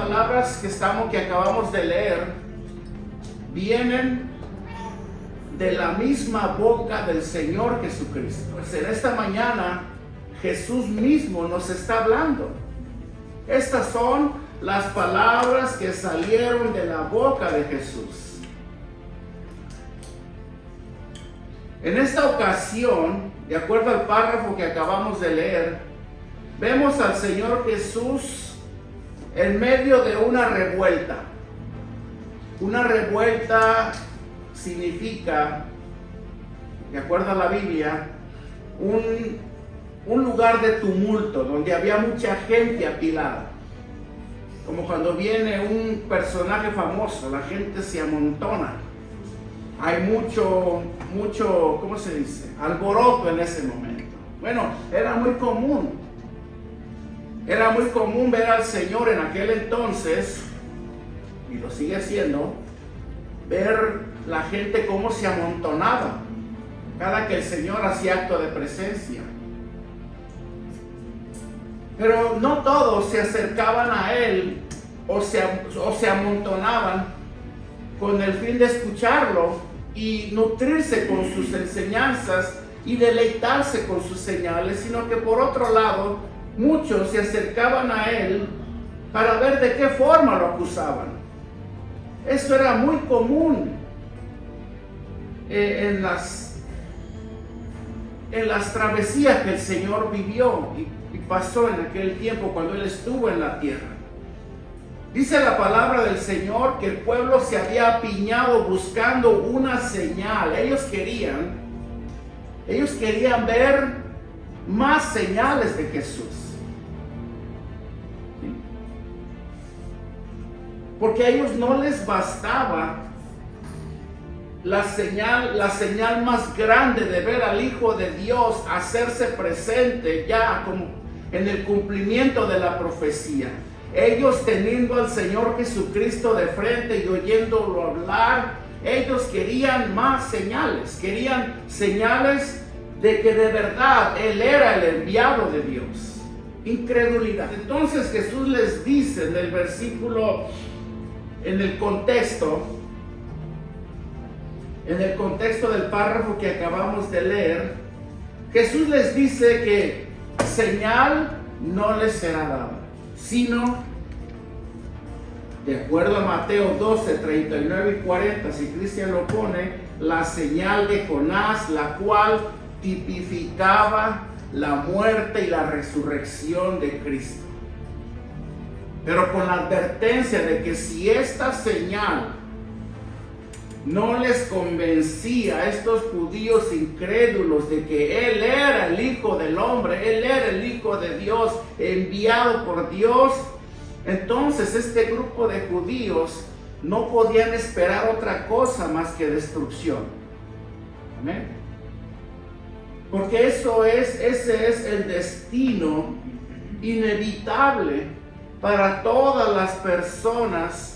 palabras que acabamos de leer vienen de la misma boca del Señor Jesucristo. Pues en esta mañana Jesús mismo nos está hablando. Estas son las palabras que salieron de la boca de Jesús. En esta ocasión, de acuerdo al párrafo que acabamos de leer, vemos al Señor Jesús en medio de una revuelta. Una revuelta significa, de acuerdo a la Biblia, un lugar de tumulto, donde había mucha gente apilada. Como cuando viene un personaje famoso, la gente se amontona. Hay mucho, ¿cómo se dice? Alboroto en ese momento. Bueno, era muy común. Era muy común ver al Señor en aquel entonces, y lo sigue haciendo, ver la gente cómo se amontonaba cada que el Señor hacía acto de presencia. Pero no todos se acercaban a Él o se amontonaban con el fin de escucharlo y nutrirse con sus enseñanzas y deleitarse con sus señales, sino que por otro lado, muchos se acercaban a Él para ver de qué forma lo acusaban. Eso era muy común en las travesías que el Señor vivió y pasó en aquel tiempo cuando Él estuvo en la tierra. Dice la palabra del Señor que el pueblo se había apiñado buscando una señal. Ellos querían ver más señales de Jesús. Porque a ellos no les bastaba la señal más grande de ver al Hijo de Dios hacerse presente ya como en el cumplimiento de la profecía. Ellos teniendo al Señor Jesucristo de frente y oyéndolo hablar, ellos querían más señales, querían señales de que de verdad Él era el enviado de Dios. Incredulidad. Entonces Jesús les dice en el versículo, en el contexto del párrafo que acabamos de leer, Jesús les dice que señal no les será dada, sino, de acuerdo a Mateo 12, 39 y 40, si Cristian lo pone, la señal de Jonás, la cual tipificaba la muerte y la resurrección de Cristo. Pero con la advertencia de que si esta señal no les convencía a estos judíos incrédulos de que Él era el Hijo del Hombre, Él era el Hijo de Dios, enviado por Dios, entonces este grupo de judíos no podían esperar otra cosa más que destrucción. Amén. Porque ese es el destino inevitable para todas las personas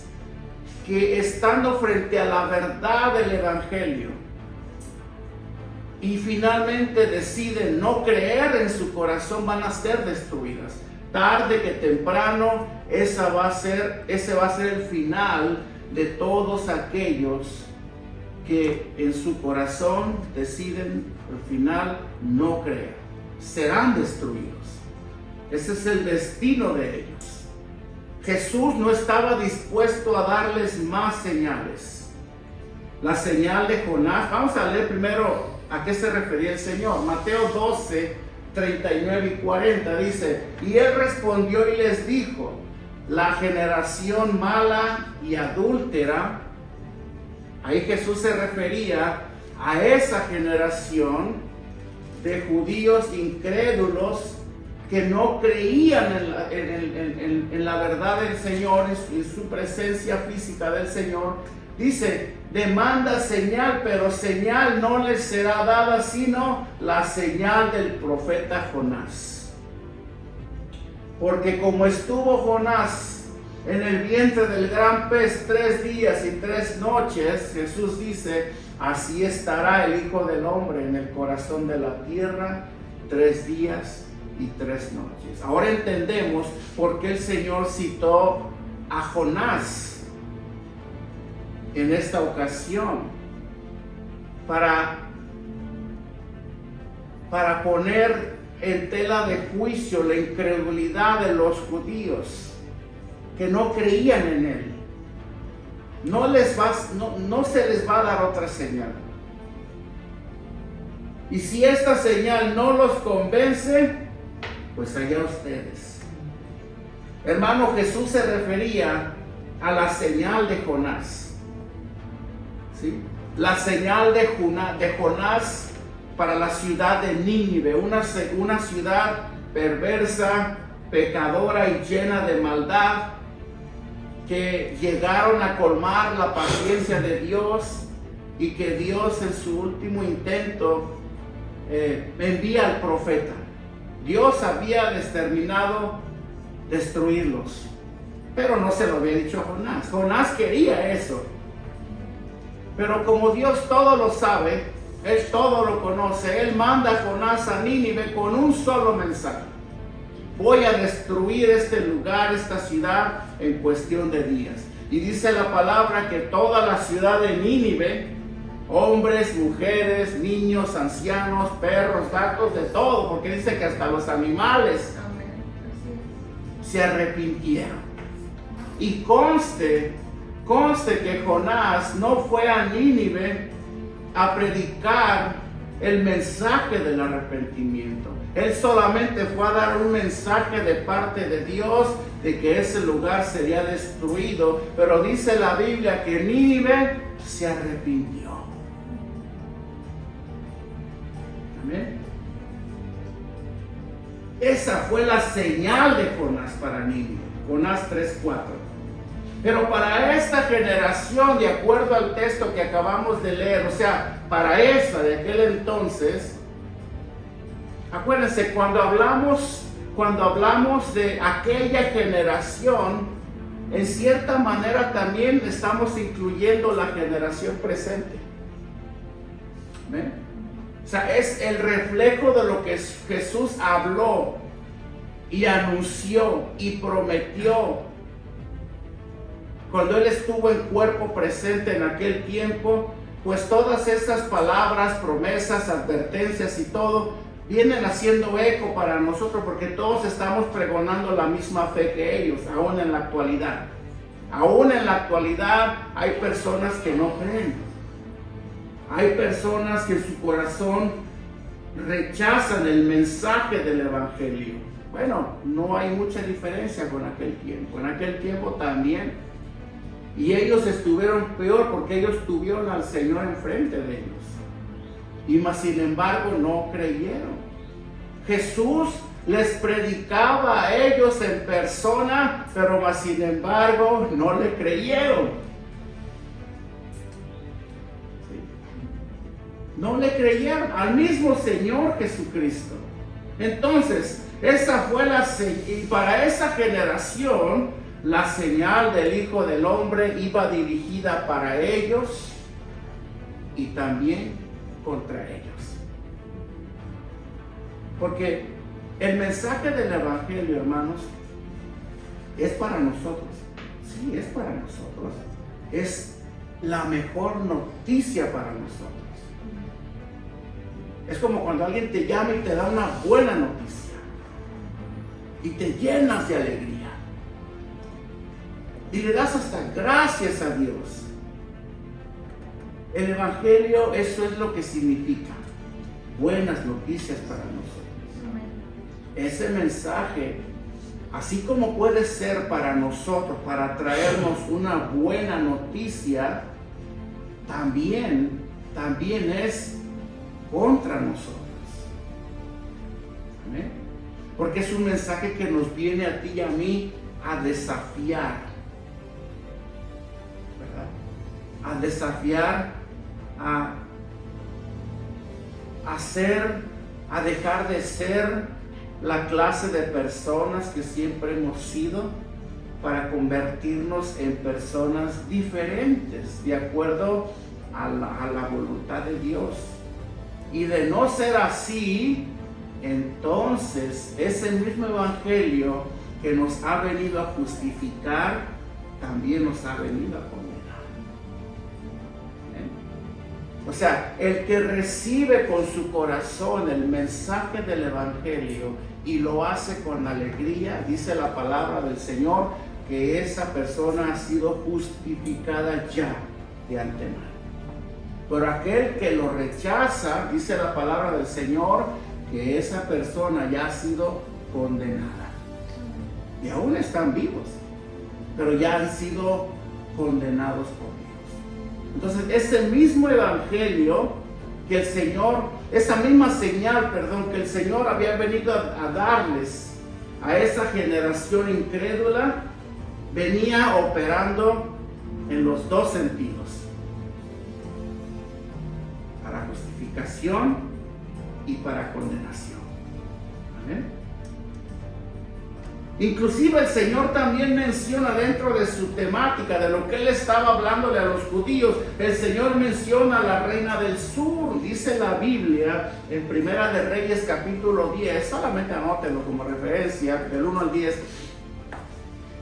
que estando frente a la verdad del Evangelio y finalmente deciden no creer en su corazón, van a ser destruidas. Tarde que temprano, ese va a ser el final de todos aquellos que en su corazón deciden al final no creer. Serán destruidos. Ese es el destino de ellos. Jesús no estaba dispuesto a darles más señales. La señal de Jonás, vamos a leer primero a qué se refería el Señor. Mateo 12, 39 y 40 dice: y Él respondió y les dijo, la generación mala y adúltera. Ahí Jesús se refería a esa generación de judíos incrédulos que no creían en la verdad del Señor, en su presencia física del Señor. Dice, demanda señal, pero señal no les será dada, sino la señal del profeta Jonás. Porque como estuvo Jonás en el vientre del gran pez 3 días y 3 noches, Jesús dice, así estará el Hijo del Hombre en el corazón de la tierra 3 días y 3 noches. Ahora entendemos por qué el Señor citó a Jonás en esta ocasión para poner en tela de juicio la incredulidad de los judíos que no creían en él. No se les va a dar otra señal. Y si esta señal no los convence, pues allá ustedes. Hermano, Jesús se refería a la señal de Jonás. ¿Sí? La señal de Jonás para la ciudad de Nínive, una ciudad perversa, pecadora y llena de maldad, que llegaron a colmar la paciencia de Dios y que Dios en su último intento envía al profeta. Dios había determinado destruirlos, pero no se lo había dicho a Jonás. Jonás quería eso, pero como Dios todo lo sabe, Él todo lo conoce, Él manda a Jonás a Nínive con un solo mensaje: voy a destruir este lugar, esta ciudad, en cuestión de días. Y dice la palabra que toda la ciudad de Nínive, hombres, mujeres, niños, ancianos, perros, gatos, de todo, porque dice que hasta los animales se arrepintieron. Y conste que Jonás no fue a Nínive a predicar el mensaje del arrepentimiento. Él solamente fue a dar un mensaje de parte de Dios de que ese lugar sería destruido. Pero dice la Biblia que Nínive se arrepintió. Amén. Esa fue la señal de Jonás para Nínive. Jonás 3:4. Pero para esta generación, de acuerdo al texto que acabamos de leer, o sea, para esa de aquel entonces, acuérdense, cuando hablamos de aquella generación, en cierta manera también estamos incluyendo la generación presente. ¿Ven? O sea, es el reflejo de lo que Jesús habló y anunció y prometió cuando Él estuvo en cuerpo presente en aquel tiempo. Pues todas esas palabras, promesas, advertencias y todo vienen haciendo eco para nosotros, porque todos estamos pregonando la misma fe que ellos, aún en la actualidad. Aún en la actualidad hay personas que no creen. Hay personas que en su corazón rechazan el mensaje del Evangelio. Bueno, no hay mucha diferencia con aquel tiempo. En aquel tiempo también. Y ellos estuvieron peor porque ellos tuvieron al Señor enfrente de ellos. Y más sin embargo no creyeron. Jesús les predicaba a ellos en persona, pero más sin embargo no le creyeron. ¿Sí? No le creyeron al mismo Señor Jesucristo. Entonces, esa fue y para esa generación, la señal del Hijo del Hombre iba dirigida para ellos y también contra ellos. Porque el mensaje del Evangelio, hermanos, es para nosotros. Sí, es para nosotros. Es la mejor noticia para nosotros. Es como cuando alguien te llama y te da una buena noticia y te llenas de alegría. Y le das hasta gracias a Dios. El Evangelio, eso es lo que significa. Buenas noticias para nosotros. Ese mensaje, así como puede ser para nosotros, para traernos una buena noticia, también es contra nosotros. ¿Amén? Porque es un mensaje que nos viene a ti y a mí a desafiar. A desafiar, a dejar de ser la clase de personas que siempre hemos sido, para convertirnos en personas diferentes, de acuerdo a la voluntad de Dios. Y de no ser así, entonces ese mismo Evangelio que nos ha venido a justificar, también nos ha venido a condenar. O sea, el que recibe con su corazón el mensaje del Evangelio y lo hace con alegría, dice la palabra del Señor, que esa persona ha sido justificada ya de antemano. Pero aquel que lo rechaza, dice la palabra del Señor, que esa persona ya ha sido condenada. Y aún están vivos, pero ya han sido condenados por Dios. Entonces, ese mismo evangelio que el Señor, esa misma señal, que el Señor había venido a darles a esa generación incrédula, venía operando en los dos sentidos: para justificación y para condenación. ¿Amén? Inclusive el Señor también menciona dentro de su temática, de lo que Él estaba hablándole a los judíos, el Señor menciona a la reina del sur. Dice la Biblia en Primera de Reyes capítulo 10, solamente anótenlo como referencia, del 1 al 10,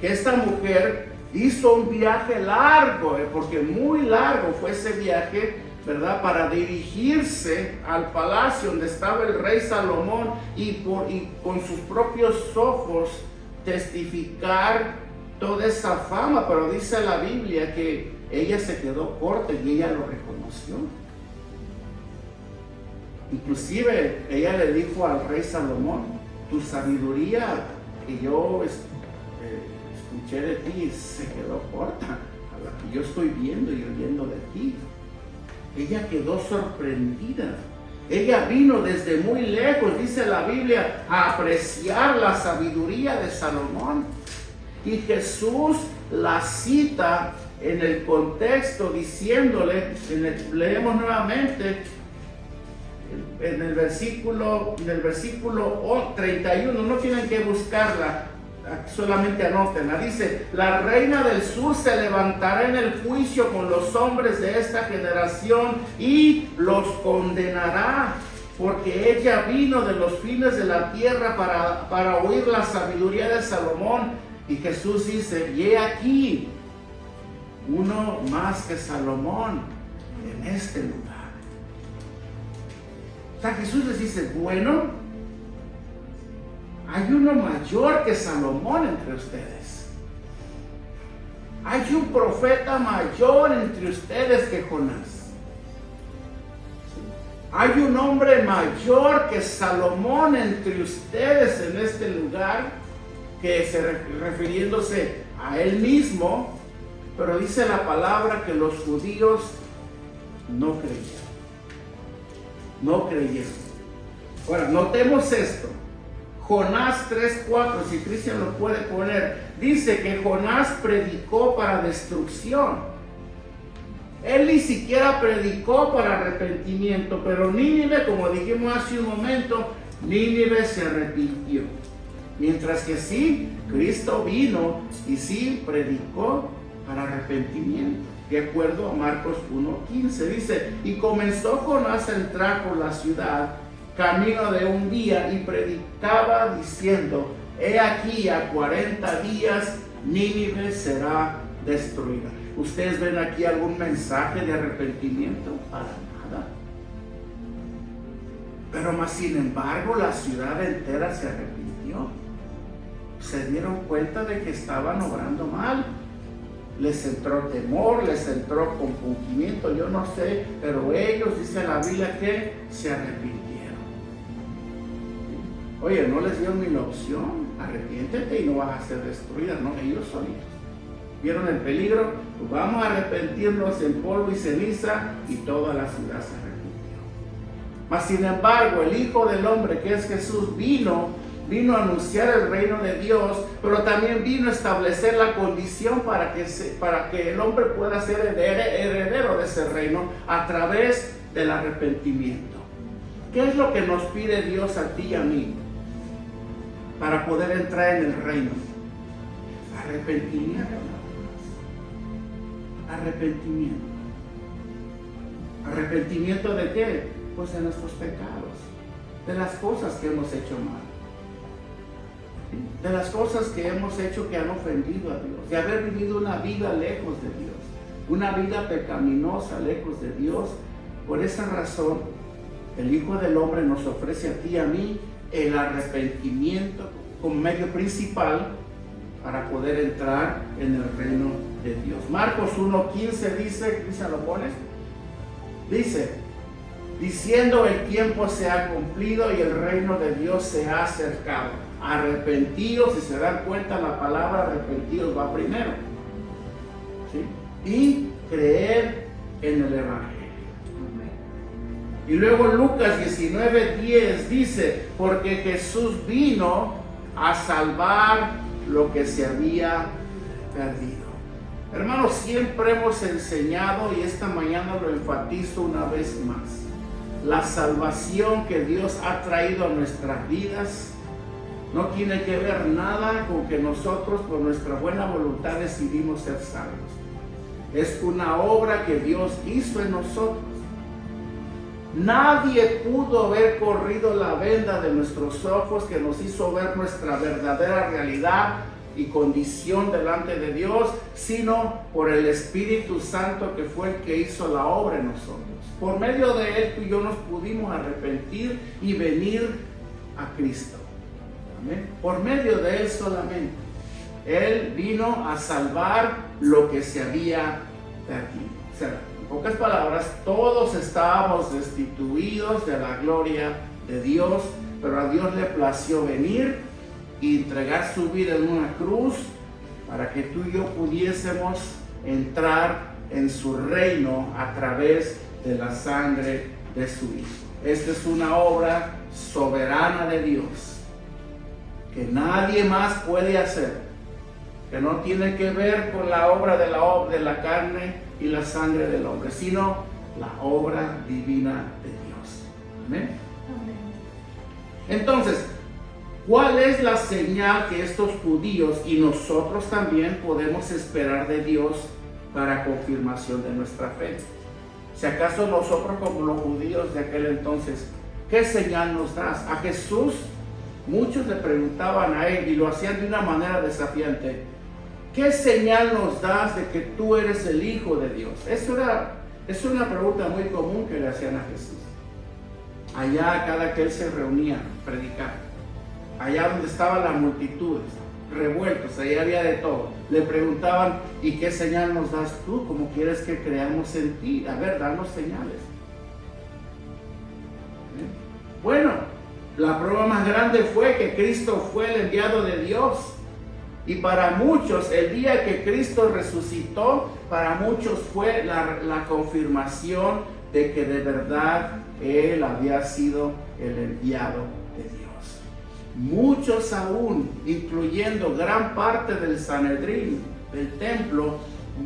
que esta mujer hizo un viaje largo, porque muy largo fue ese viaje, ¿verdad? Para dirigirse al palacio donde estaba el rey Salomón y con sus propios ojos testificar toda esa fama. Pero dice la Biblia que ella se quedó corta y ella lo reconoció. Inclusive ella le dijo al rey Salomón: tu sabiduría que yo escuché de ti se quedó corta a la que yo estoy viendo y oyendo de ti. Ella quedó sorprendida. Ella vino desde muy lejos, dice la Biblia, a apreciar la sabiduría de Salomón. Y Jesús la cita en el contexto diciéndole, leemos nuevamente en el versículo 31, no tienen que buscarla, solamente anótenla. Dice: la reina del sur se levantará en el juicio con los hombres de esta generación y los condenará, porque ella vino de los fines de la tierra para oír la sabiduría de Salomón. Y Jesús dice: y he aquí uno más que Salomón en este lugar. O sea, Jesús les dice: bueno, hay uno mayor que Salomón entre ustedes. Hay un profeta mayor entre ustedes que Jonás. Hay un hombre mayor que Salomón entre ustedes en este lugar, que refiriéndose a él mismo, pero dice la palabra que los judíos no creyeron. No creyeron. Ahora, notemos esto. Jonás 3:4, si Cristian lo puede poner, dice que Jonás predicó para destrucción. Él ni siquiera predicó para arrepentimiento, pero Nínive, como dijimos hace un momento, Nínive se arrepintió. Mientras que sí, Cristo vino y sí predicó para arrepentimiento. De acuerdo a Marcos 1:15, dice: y comenzó Jonás a entrar por la ciudad camino de un día y predicaba diciendo: he aquí a 40 días Nínive será destruida. ¿Ustedes ven aquí algún mensaje de arrepentimiento? Para nada. Pero más sin embargo la ciudad entera se arrepintió. Se dieron cuenta de que estaban obrando mal. Les entró temor, les entró compungimiento, yo no sé, pero ellos, dice la Biblia, que se arrepintieron. Oye, no les dieron ni la opción: arrepiéntete y no vas a ser destruida. No, ellos solitos vieron el peligro: pues vamos a arrepentirnos en polvo y ceniza, y toda la ciudad se arrepintió. Mas sin embargo, el Hijo del Hombre, que es Jesús, vino a anunciar el reino de Dios, pero también vino a establecer la condición para que el hombre pueda ser heredero de ese reino a través del arrepentimiento. ¿Qué es lo que nos pide Dios a ti y a mí para poder entrar en el reino? Arrepentimiento. Arrepentimiento. ¿Arrepentimiento de qué? Pues de nuestros pecados, de las cosas que hemos hecho mal. de las cosas que hemos hecho que han ofendido a Dios, de haber vivido una vida lejos de Dios, una vida pecaminosa lejos de Dios. Por esa razón, el Hijo del Hombre nos ofrece a ti y a mí el arrepentimiento como medio principal para poder entrar en el reino de Dios. Marcos 1:15 dice, ¿se lo pones? Dice, diciendo: el tiempo se ha cumplido y el reino de Dios se ha acercado. Arrepentidos, si se dan cuenta, la palabra arrepentidos va primero, ¿sí? Y creer en el Evangelio. Y luego Lucas 19:10 dice: porque Jesús vino a salvar lo que se había perdido. Hermanos, siempre hemos enseñado, y esta mañana lo enfatizo una vez más, la salvación que Dios ha traído a nuestras vidas no tiene que ver nada con que nosotros por nuestra buena voluntad decidimos ser salvos. Es una obra que Dios hizo en nosotros. Nadie pudo haber corrido la venda de nuestros ojos que nos hizo ver nuestra verdadera realidad y condición delante de Dios, sino por el Espíritu Santo, que fue el que hizo la obra en nosotros. Por medio de Él, tú y yo nos pudimos arrepentir y venir a Cristo. ¿Amén? Por medio de Él solamente. Él vino a salvar lo que se había perdido. O sea, en pocas palabras, todos estábamos destituidos de la gloria de Dios, pero a Dios le plació venir y entregar su vida en una cruz para que tú y yo pudiésemos entrar en su reino a través de la sangre de su Hijo. Esta es una obra soberana de Dios que nadie más puede hacer, que no tiene que ver con la obra de la carne y la sangre del hombre, sino la obra divina de Dios. Amén. Entonces, ¿cuál es la señal que estos judíos y nosotros también podemos esperar de Dios para confirmación de nuestra fe? Si acaso nosotros, como los judíos de aquel entonces, ¿qué señal nos das? A Jesús, muchos le preguntaban a Él, y lo hacían de una manera desafiante: ¿qué señal nos das de que tú eres el Hijo de Dios? Es una pregunta muy común que le hacían a Jesús. Allá, cada que Él se reunía a predicar, allá donde estaban las multitudes, revueltos, allá había de todo, le preguntaban: ¿y qué señal nos das tú? ¿Cómo quieres que creamos en ti? A ver, danos señales. Bueno, la prueba más grande fue que Cristo fue el enviado de Dios. Y para muchos, el día que Cristo resucitó, para muchos fue la confirmación de que de verdad Él había sido el enviado de Dios. Muchos aún, incluyendo gran parte del Sanedrín, del templo,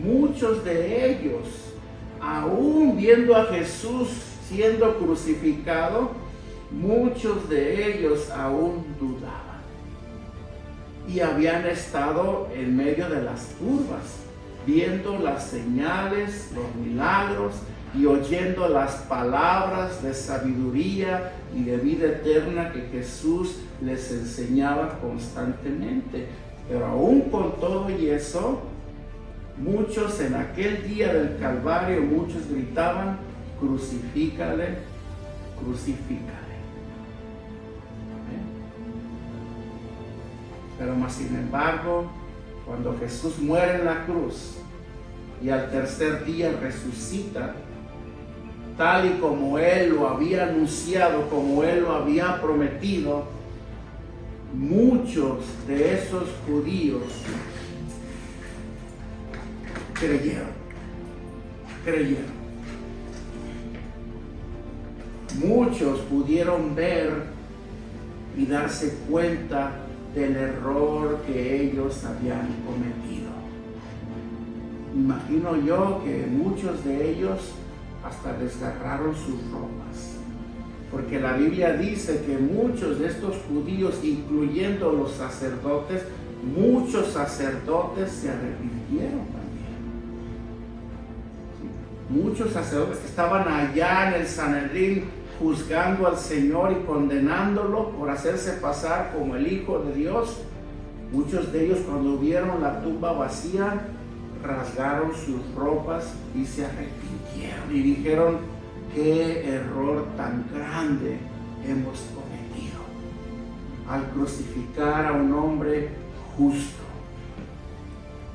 muchos de ellos, aún viendo a Jesús siendo crucificado, muchos de ellos aún dudaban. Y habían estado en medio de las turbas, viendo las señales, los milagros y oyendo las palabras de sabiduría y de vida eterna que Jesús les enseñaba constantemente. Pero aún con todo y eso, muchos en aquel día del Calvario, muchos gritaban: crucifícale, crucifícale. Pero más sin embargo, cuando Jesús muere en la cruz y al tercer día resucita, tal y como Él lo había anunciado, como Él lo había prometido, muchos de esos judíos creyeron. Muchos pudieron ver y darse cuenta del error que ellos habían cometido. Imagino yo que muchos de ellos hasta desgarraron sus ropas, porque la Biblia dice que muchos de estos judíos, incluyendo los sacerdotes, muchos sacerdotes se arrepintieron también. Muchos sacerdotes que estaban allá en el Sanedrín juzgando al Señor y condenándolo por hacerse pasar como el Hijo de Dios, Muchos de ellos, cuando vieron la tumba vacía, rasgaron sus ropas y se arrepintieron y dijeron: qué error tan grande hemos cometido al crucificar a un hombre justo,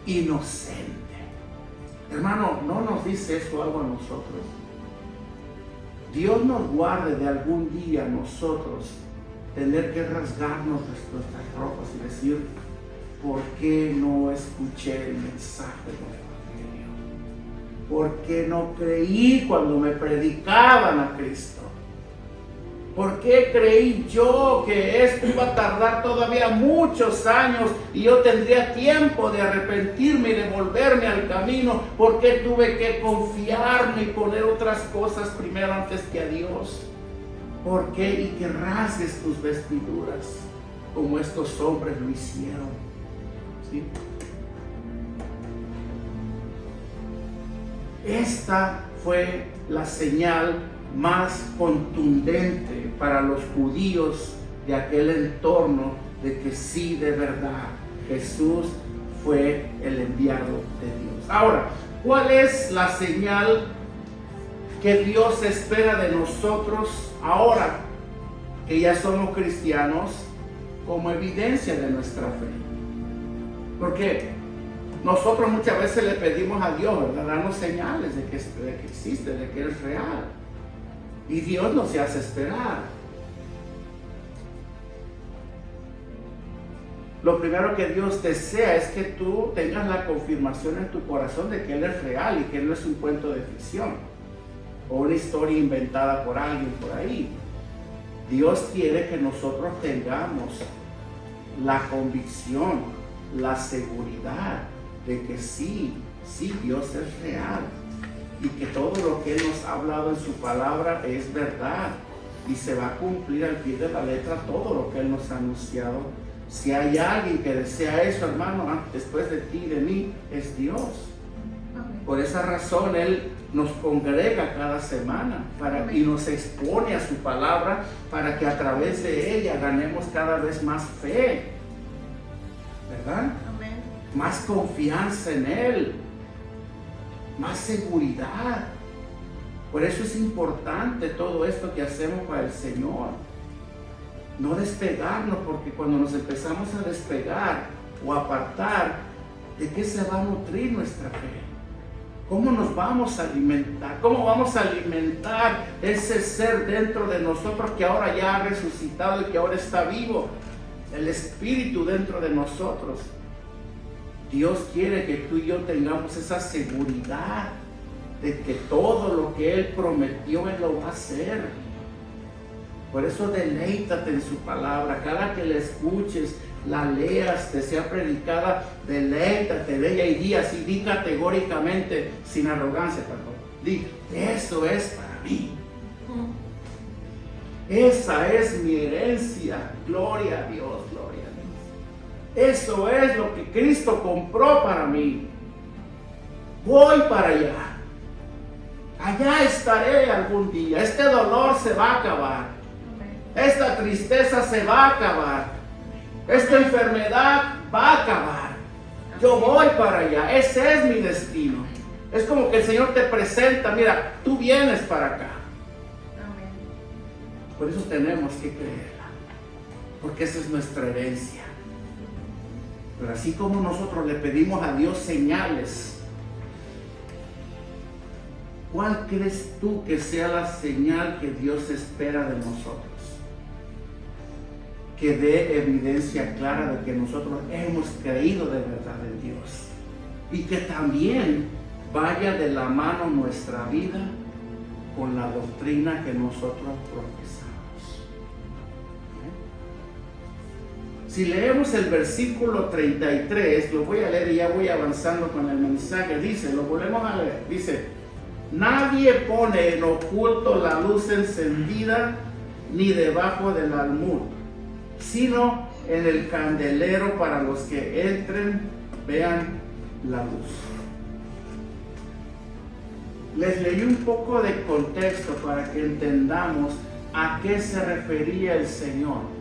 inocente. Hermano, ¿no nos dice eso algo a nosotros? Dios nos guarde de algún día nosotros tener que rasgarnos nuestras ropas y decir: ¿por qué no escuché el mensaje del Evangelio? ¿Por qué no creí cuando me predicaban a Cristo? ¿Por qué creí yo que esto iba a tardar todavía muchos años y yo tendría tiempo de arrepentirme y de volverme al camino? ¿Por qué tuve que confiarme y poner otras cosas primero antes que a Dios? ¿Por qué? Y que rasgues tus vestiduras como estos hombres lo hicieron. ¿Sí? Esta fue la señal más contundente para los judíos de aquel entorno de que sí, de verdad, Jesús fue el enviado de Dios. Ahora, ¿cuál es la señal que Dios espera de nosotros ahora que ya somos cristianos como evidencia de nuestra fe? Porque nosotros muchas veces le pedimos a Dios, ¿verdad?, darnos señales de que existe, de que es real. Y Dios no se hace esperar. Lo primero que Dios desea es que tú tengas la confirmación en tu corazón de que Él es real y que Él no es un cuento de ficción o una historia inventada por alguien por ahí. Dios quiere que nosotros tengamos la convicción, la seguridad de que sí, Dios es real. Y que todo lo que Él nos ha hablado en su palabra es verdad y se va a cumplir al pie de la letra todo lo que Él nos ha anunciado. Si hay alguien que desea eso, hermano, después de ti y de mí, es Dios. Por esa razón Él nos congrega cada semana y nos expone a su palabra para que a través de ella ganemos cada vez más fe, ¿verdad? Amén. Más confianza en Él, más seguridad. Por eso es importante todo esto que hacemos para el Señor. No despegarnos, porque cuando nos empezamos a despegar o a apartar, ¿de qué se va a nutrir nuestra fe? ¿Cómo nos vamos a alimentar? ¿Cómo vamos a alimentar ese ser dentro de nosotros que ahora ya ha resucitado y que ahora está vivo? El Espíritu dentro de nosotros. Dios quiere que tú y yo tengamos esa seguridad de que todo lo que Él prometió, Él lo va a hacer. Por eso deleítate en su palabra. Cada que la escuches, la leas, te sea predicada, deleítate de ella y di categóricamente, sin arrogancia, di: eso es para mí. Esa es mi herencia. Gloria a Dios, gloria a Dios. Eso es lo que Cristo compró para mí. Voy para allá. Allá estaré algún día. Este dolor se va a acabar. Esta tristeza se va a acabar. Esta enfermedad va a acabar. Yo voy para allá. Ese es mi destino. Es como que el Señor te presenta: mira, tú vienes para acá. Por eso tenemos que creerla, porque esa es nuestra herencia. Pero así como nosotros le pedimos a Dios señales, ¿cuál crees tú que sea la señal que Dios espera de nosotros? Que dé evidencia clara de que nosotros hemos creído de verdad en Dios, y que también vaya de la mano nuestra vida con la doctrina que nosotros profesamos. Si leemos el versículo 33, lo voy a leer y ya voy avanzando con el mensaje. Dice, lo volvemos a leer, dice: nadie pone en oculto la luz encendida ni debajo del almud, sino en el candelero, para los que entren vean la luz. Les leí un poco de contexto para que entendamos a qué se refería el Señor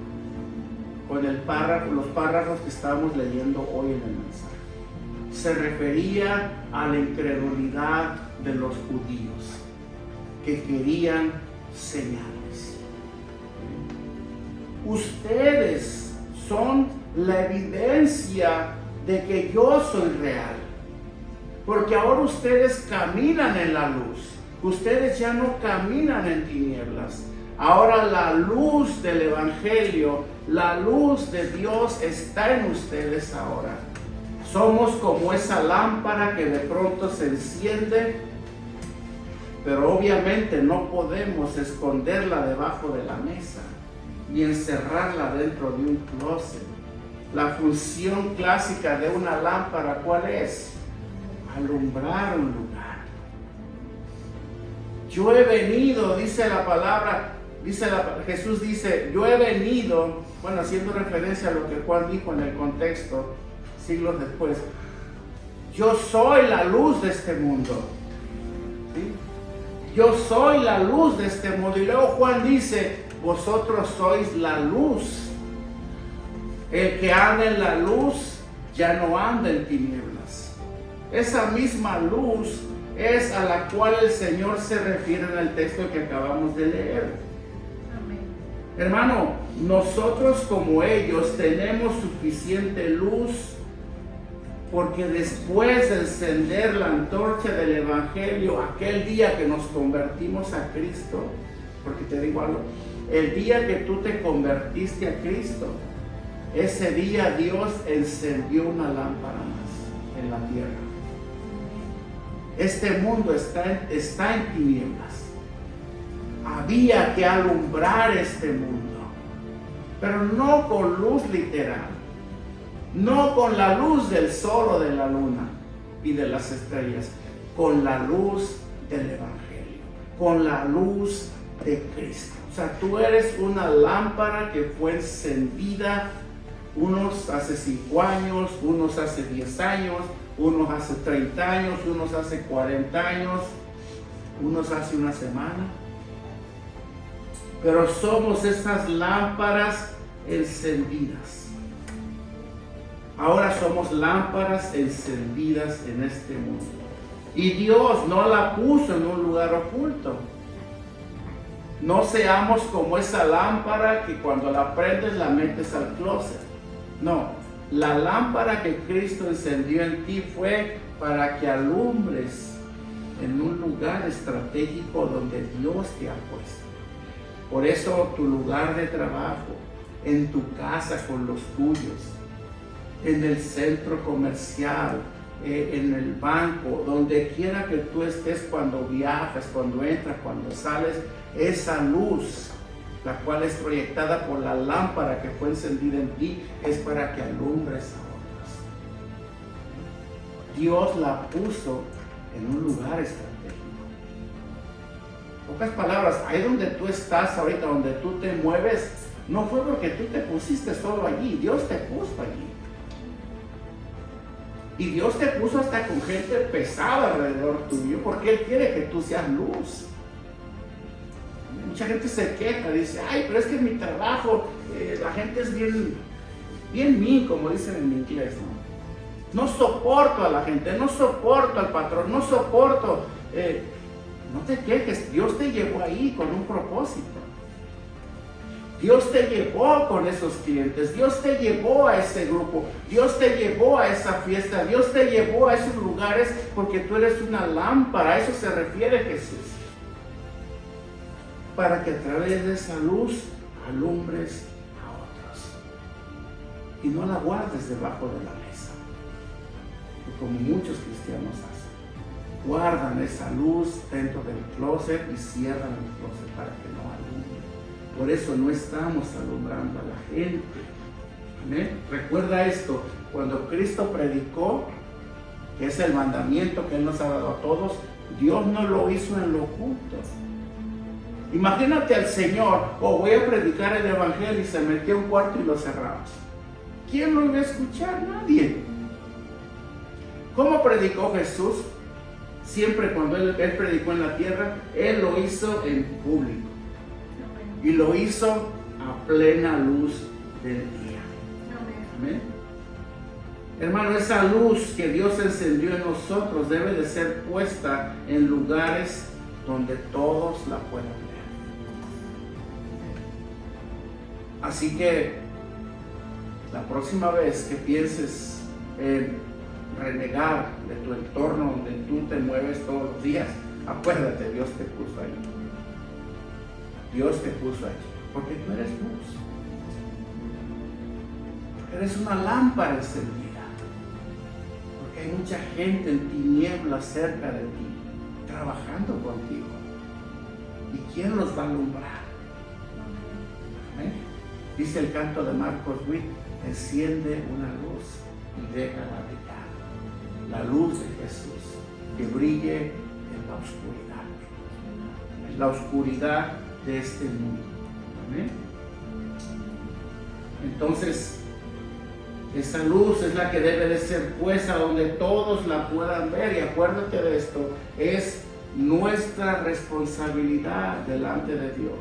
con los párrafos que estábamos leyendo hoy en el mensaje. Se refería a la incredulidad de los judíos que querían señales. Ustedes son la evidencia de que yo soy real, porque ahora ustedes caminan en la luz. Ustedes ya no caminan en tinieblas. Ahora la luz del Evangelio, la luz de Dios está en ustedes ahora. Somos como esa lámpara que de pronto se enciende, pero obviamente no podemos esconderla debajo de la mesa ni encerrarla dentro de un closet. La función clásica de una lámpara, ¿cuál es? Alumbrar un lugar. Yo he venido, dice la palabra, Jesús dice, yo he venido, bueno, haciendo referencia a lo que Juan dijo en el contexto, siglos después, yo soy la luz de este mundo. ¿Sí? Yo soy la luz de este mundo. Y luego Juan dice, vosotros sois la luz. El que anda en la luz ya no anda en tinieblas. Esa misma luz es a la cual el Señor se refiere en el texto que acabamos de leer. Amén. Hermano, nosotros como ellos tenemos suficiente luz, porque después de encender la antorcha del Evangelio, aquel día que nos convertimos a Cristo, porque te digo algo, el día que tú te convertiste a Cristo, ese día Dios encendió una lámpara más en la tierra. Este mundo está en tinieblas. Había que alumbrar este mundo, pero no con luz literal, no con la luz del sol o de la luna y de las estrellas, con la luz del Evangelio, con la luz de Cristo. O sea, tú eres una lámpara que fue encendida, unos hace 5 años, unos hace 10 años, unos hace 30 años, unos hace 40 años, unos hace una semana. Pero somos esas lámparas encendidas. Ahora somos lámparas encendidas en este mundo. Y Dios no la puso en un lugar oculto. No seamos como esa lámpara que cuando la prendes la metes al closet. No, la lámpara que Cristo encendió en ti fue para que alumbres en un lugar estratégico donde Dios te ha puesto. Por eso tu lugar de trabajo, en tu casa con los tuyos, en el centro comercial, en el banco, donde quiera que tú estés, cuando viajas, cuando entras, cuando sales, esa luz, la cual es proyectada por la lámpara que fue encendida en ti, es para que alumbres a otros. Dios la puso en un lugar estratégico. En pocas palabras, ahí donde tú estás ahorita, donde tú te mueves, no fue porque tú te pusiste solo allí, Dios te puso allí. Y Dios te puso hasta con gente pesada alrededor tuyo, porque Él quiere que tú seas luz. Mucha gente se queja, dice, ay, pero es que en mi trabajo la gente es bien mean, como dicen en inglés, ¿no? No soporto a la gente, no soporto al patrón, no soporto. No te quejes, Dios te llevó ahí con un propósito. Dios te llevó con esos clientes, Dios te llevó a ese grupo, Dios te llevó a esa fiesta, Dios te llevó a esos lugares porque tú eres una lámpara, a eso se refiere Jesús. Para que a través de esa luz alumbres a otros. Y no la guardes debajo de la mesa, como muchos cristianos hacen. Guardan esa luz dentro del closet y cierran el closet para que no alumbre. Por eso no estamos alumbrando a la gente. ¿Amén? Recuerda esto, cuando Cristo predicó, que es el mandamiento que Él nos ha dado a todos, Dios no lo hizo en lo oculto. Imagínate al Señor, voy a predicar el Evangelio, y se metió a un cuarto y lo cerramos. ¿Quién lo iba a escuchar? Nadie. ¿Cómo predicó Jesús? Siempre cuando Él predicó en la tierra, Él lo hizo en público. Y lo hizo a plena luz del día. Amén. Hermano, esa luz que Dios encendió en nosotros debe de ser puesta en lugares donde todos la puedan ver. Así que la próxima vez que pienses en renegar de tu entorno donde tú te mueves todos los días, acuérdate, Dios te puso ahí. Dios te puso allí, porque tú eres luz. Eres una lámpara encendida. Porque hay mucha gente en tinieblas cerca de ti, trabajando contigo. ¿Y quién los va a alumbrar? ¿Eh? Dice el canto de Marcos Witt: enciende una luz y déjala brillar. La luz de Jesús, que brille en la oscuridad de este mundo. ¿Amén? Entonces, esa luz es la que debe de ser puesta donde todos la puedan ver. Y acuérdate de esto, es nuestra responsabilidad delante de Dios.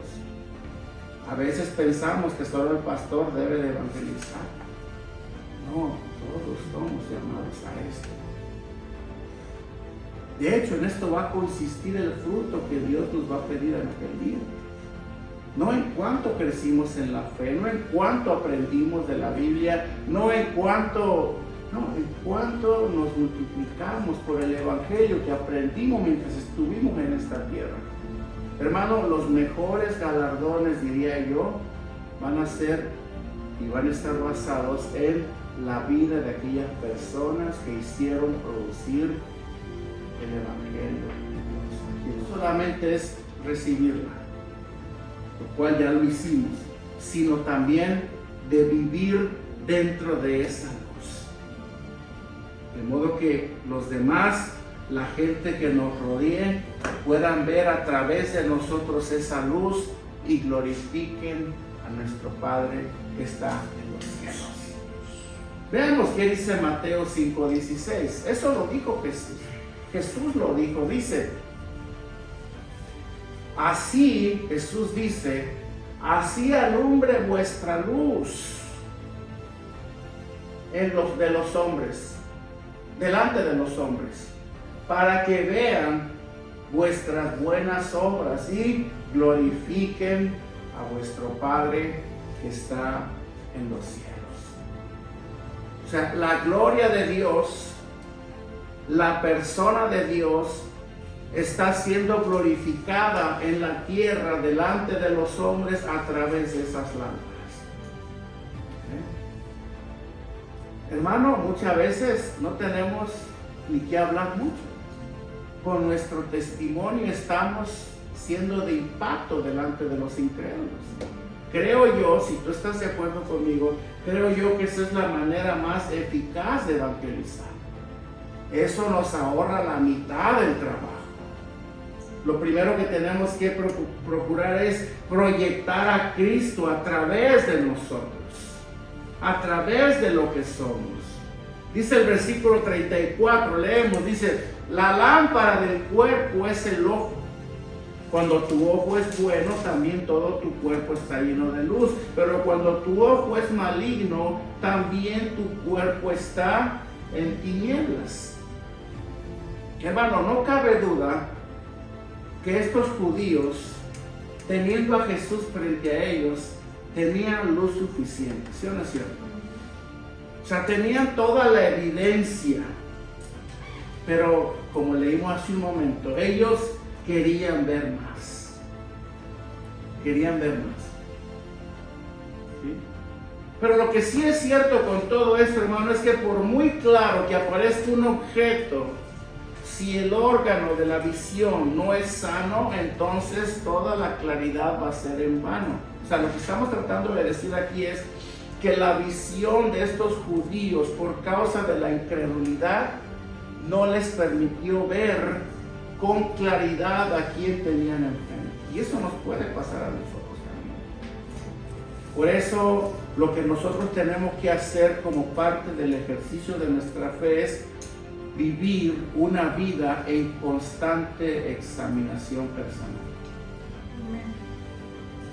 A veces pensamos que solo el pastor debe de evangelizar. No, todos somos llamados a esto. De hecho, en esto va a consistir el fruto que Dios nos va a pedir en aquel día. No en cuánto crecimos en la fe, no en cuánto aprendimos de la Biblia, no en cuánto nos multiplicamos por el Evangelio que aprendimos mientras estuvimos en esta tierra. Hermano, los mejores galardones, diría yo, van a ser y van a estar basados en la vida de aquellas personas que hicieron producir el Evangelio. No solamente es recibirla, lo cual ya lo hicimos, sino también de vivir dentro de esa luz. De modo que los demás, la gente que nos rodee, puedan ver a través de nosotros esa luz y glorifiquen a nuestro Padre que está en los cielos. Veamos qué dice Mateo 5:16. Eso lo dijo Jesús. Jesús lo dijo, dice: así, Jesús dice, así alumbre vuestra luz de los hombres, delante de los hombres, para que vean vuestras buenas obras y glorifiquen a vuestro Padre que está en los cielos. O sea, la gloria de Dios, la persona de Dios, está siendo glorificada en la tierra delante de los hombres a través de esas lámparas. Hermano, muchas veces no tenemos ni que hablar mucho. Con nuestro testimonio estamos siendo de impacto delante de los incrédulos. Creo yo, si tú estás de acuerdo conmigo, creo yo que esa es la manera más eficaz de evangelizar. Eso nos ahorra la mitad del trabajo. Lo primero que tenemos que procurar es proyectar a Cristo a través de nosotros, a través de lo que somos. Dice el versículo 34, leemos, dice: la lámpara del cuerpo es el ojo. Cuando tu ojo es bueno, también todo tu cuerpo está lleno de luz. Pero cuando tu ojo es maligno, también tu cuerpo está en tinieblas. Hermano, no cabe duda que estos judíos, teniendo a Jesús frente a ellos, tenían luz suficiente, ¿sí o no es cierto? O sea, tenían toda la evidencia, pero como leímos hace un momento, ellos querían ver más. Querían ver más. ¿Sí? Pero lo que sí es cierto con todo esto, hermano, es que por muy claro que aparezca un objeto, si el órgano de la visión no es sano, entonces toda la claridad va a ser en vano. O sea, lo que estamos tratando de decir aquí es que la visión de estos judíos, por causa de la incredulidad, no les permitió ver con claridad a quién tenían enfrente. Y eso nos puede pasar a nosotros también. Por eso, lo que nosotros tenemos que hacer como parte del ejercicio de nuestra fe es vivir una vida en constante examinación personal.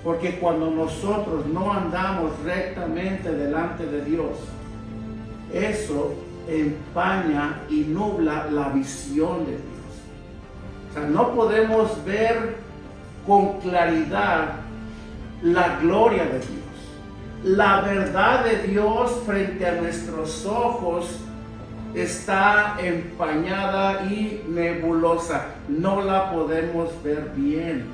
Porque cuando nosotros no andamos rectamente delante de Dios, eso empaña y nubla la visión de Dios. O sea, no podemos ver con claridad la gloria de Dios. La verdad de Dios frente a nuestros ojos está empañada y nebulosa. No la podemos ver bien.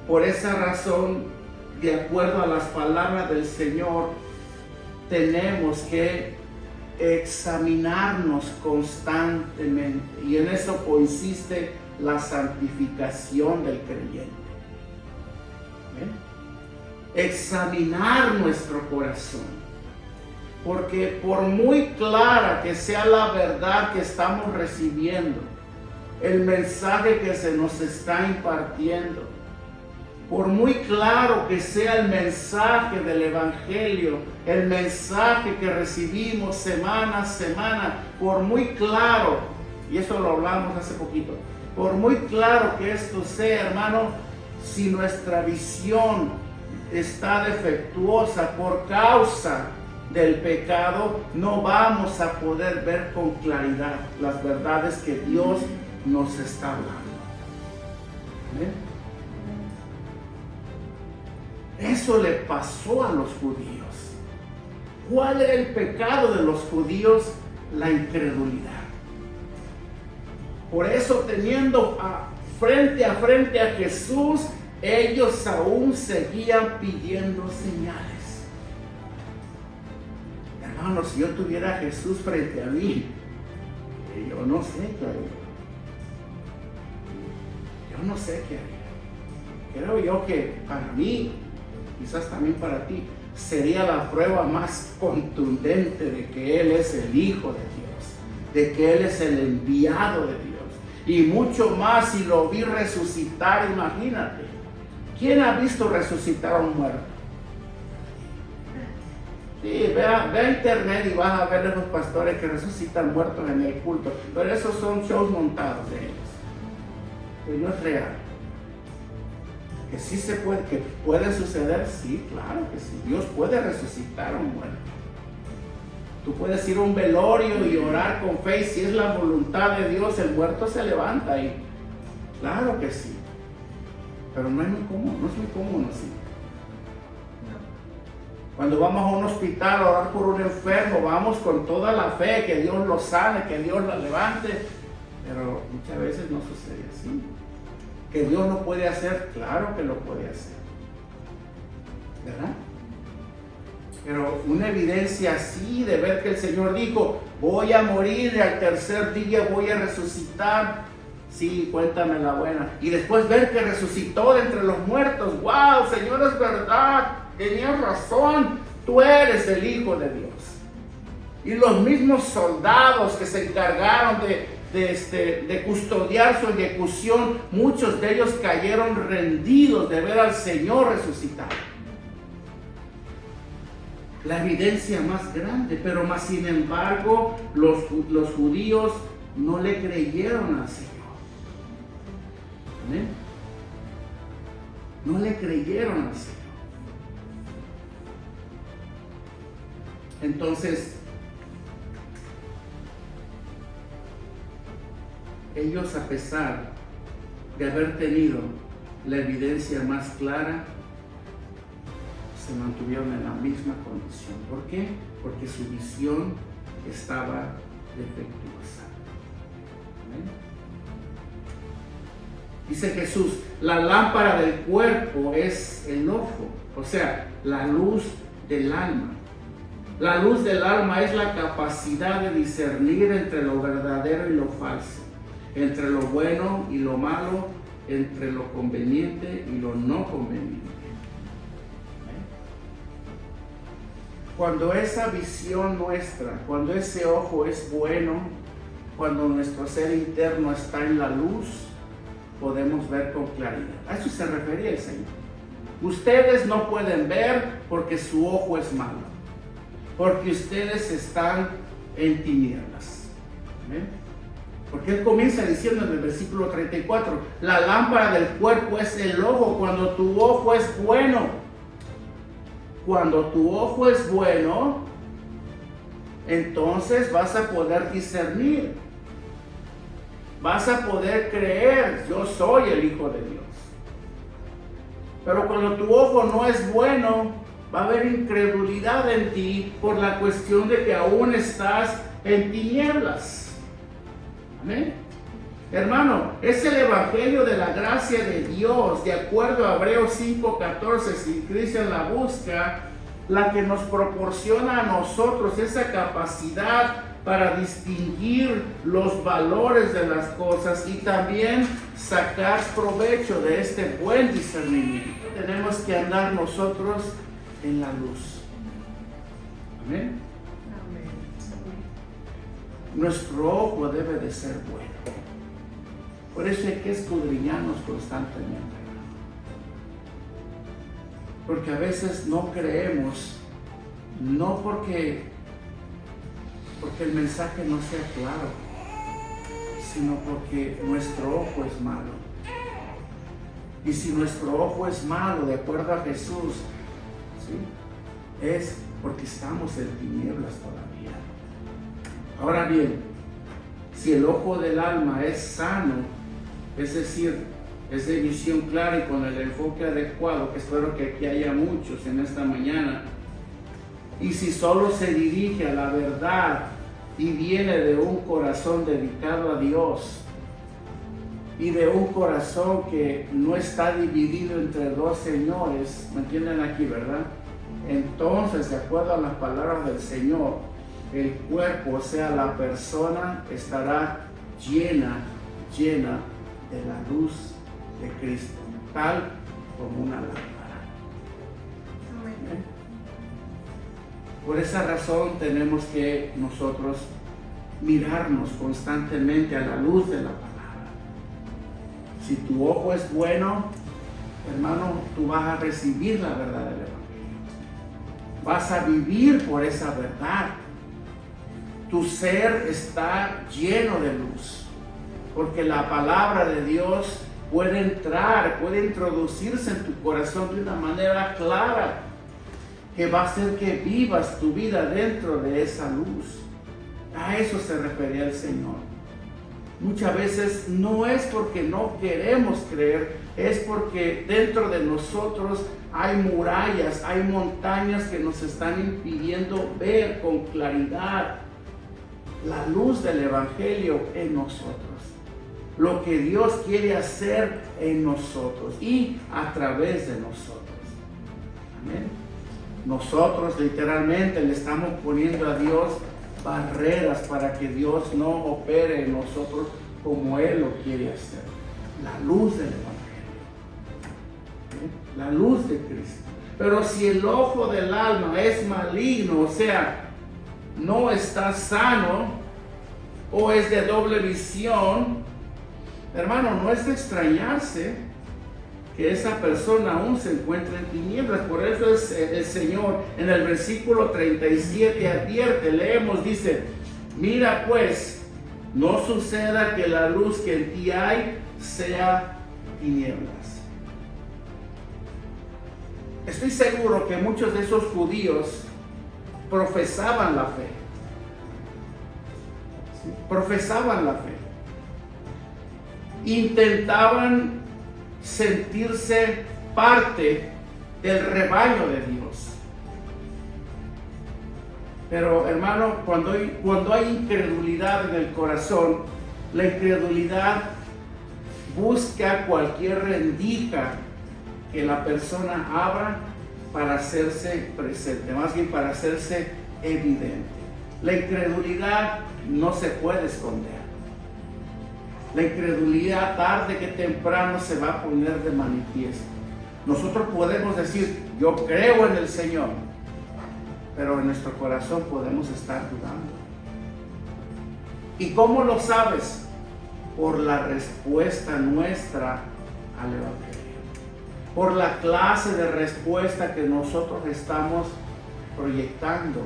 Por esa razón, de acuerdo a las palabras del Señor, tenemos que examinarnos constantemente. Y en eso consiste la santificación del creyente. ¿Ven? Examinar nuestro corazón. Porque por muy clara que sea la verdad que estamos recibiendo, el mensaje que se nos está impartiendo, por muy claro que sea el mensaje del Evangelio, el mensaje que recibimos semana a semana, por muy claro, y eso lo hablamos hace poquito, por muy claro que esto sea, hermano, si nuestra visión está defectuosa por causa del pecado, no vamos a poder ver con claridad las verdades que Dios nos está hablando. ¿Ven? Eso le pasó a los judíos. ¿Cuál era el pecado de los judíos? La incredulidad. Por eso, teniendo frente a Jesús, ellos aún seguían pidiendo señales. Hermanos, si yo tuviera a Jesús frente a mí, yo no sé qué haría. Yo no sé qué haría. Creo yo que para mí, quizás también para ti, sería la prueba más contundente de que Él es el Hijo de Dios, de que Él es el enviado de Dios. Y mucho más si lo vi resucitar, imagínate. ¿Quién ha visto resucitar a un muerto? Sí, ve a internet y vas a ver a los pastores que resucitan muertos en el culto. Pero esos son shows montados de ellos. Pues no es real. Que sí se puede, que puede suceder, sí, claro que sí. Dios puede resucitar a un muerto. Tú puedes ir a un velorio y orar con fe, y si es la voluntad de Dios, el muerto se levanta ahí. Claro que sí. Pero no es muy común, no es muy común así. Cuando vamos a un hospital a orar por un enfermo, vamos con toda la fe, que Dios lo sane, que Dios lo levante. Pero muchas veces no sucede así. ¿Que Dios lo puede hacer? Claro que lo puede hacer. ¿Verdad? Pero una evidencia así de ver que el Señor dijo, voy a morir y al tercer día voy a resucitar. Sí, cuéntame la buena. Y después ver que resucitó de entre los muertos. ¡Wow, Señor, es verdad! Tenías razón. Tú eres el Hijo de Dios. Y los mismos soldados que se encargaron de custodiar su ejecución, muchos de ellos cayeron rendidos de ver al Señor resucitar. La evidencia más grande, pero más sin embargo, los judíos no le creyeron al Señor. ¿Amén? No le creyeron al Señor. Entonces, ellos, a pesar de haber tenido la evidencia más clara, se mantuvieron en la misma condición. ¿Por qué? Porque su visión estaba defectuosa. ¿Amén? Dice Jesús, la lámpara del cuerpo es el ojo, o sea, la luz del alma. La luz del alma es la capacidad de discernir entre lo verdadero y lo falso, entre lo bueno y lo malo, entre lo conveniente y lo no conveniente. Cuando esa visión nuestra, cuando ese ojo es bueno, cuando nuestro ser interno está en la luz, podemos ver con claridad. A eso se refería el Señor. Ustedes no pueden ver porque su ojo es malo, porque ustedes están en tinieblas. ¿Ven? Porque él comienza diciendo en el versículo 34, la lámpara del cuerpo es el ojo. Cuando tu ojo es bueno, entonces vas a poder discernir. Vas a poder creer, yo soy el Hijo de Dios. Pero cuando tu ojo no es bueno, va a haber incredulidad en ti por la cuestión de que aún estás en tinieblas. Amén. Hermano, es el evangelio de la gracia de Dios, de acuerdo a Hebreos 5:14, si Cristian la busca, la que nos proporciona a nosotros esa capacidad para distinguir los valores de las cosas y también sacar provecho de este buen discernimiento. Tenemos que andar nosotros en la luz. Amén. Nuestro ojo debe de ser bueno. Por eso hay que escudriñarnos constantemente. Porque a veces no creemos, no porque el mensaje no sea claro, sino porque nuestro ojo es malo. Y si nuestro ojo es malo, de acuerdo a Jesús, ¿sí?, es porque estamos en tinieblas todavía. Ahora bien, si el ojo del alma es sano, es decir, es de visión clara y con el enfoque adecuado, que espero que aquí haya muchos en esta mañana, y si solo se dirige a la verdad y viene de un corazón dedicado a Dios y de un corazón que no está dividido entre dos señores, ¿me entienden aquí, verdad? Entonces, de acuerdo a las palabras del Señor, el cuerpo, o sea, la persona, estará llena de la luz de Cristo, tal como una lámpara. Amén. Por esa razón tenemos que nosotros mirarnos constantemente a la luz de la palabra. Si tu ojo es bueno, hermano, tú vas a recibir la verdad del evangelio. Vas a vivir por esa verdad. Tu ser está lleno de luz, porque la palabra de Dios puede entrar, puede introducirse en tu corazón de una manera clara, que va a hacer que vivas tu vida dentro de esa luz. A eso se refería el Señor. Muchas veces no es porque no queremos creer, es porque dentro de nosotros hay murallas, hay montañas que nos están impidiendo ver con claridad la luz del evangelio en nosotros. Lo que Dios quiere hacer en nosotros y a través de nosotros. Amén. Nosotros literalmente le estamos poniendo a Dios barreras para que Dios no opere en nosotros como Él lo quiere hacer. La luz del evangelio. ¿Sí? La luz de Cristo. Pero si el ojo del alma es maligno, o sea, no está sano o es de doble visión, hermano, no es de extrañarse que esa persona aún se encuentre en tinieblas. Por eso es el Señor en el versículo 37 advierte, leemos, dice, mira pues, no suceda que la luz que en ti hay sea tinieblas. Estoy seguro que muchos de esos judíos profesaban la fe. ¿Sí? Profesaban la fe. Intentaban sentirse parte del rebaño de Dios. Pero hermano, cuando hay incredulidad en el corazón, la incredulidad busca cualquier rendija que la persona abra para hacerse presente, más bien para hacerse evidente. La incredulidad no se puede esconder. La incredulidad tarde que temprano se va a poner de manifiesto. Nosotros podemos decir, yo creo en el Señor, pero en nuestro corazón podemos estar dudando. ¿Y cómo lo sabes? Por la respuesta nuestra al evangelio. Por la clase de respuesta que nosotros estamos proyectando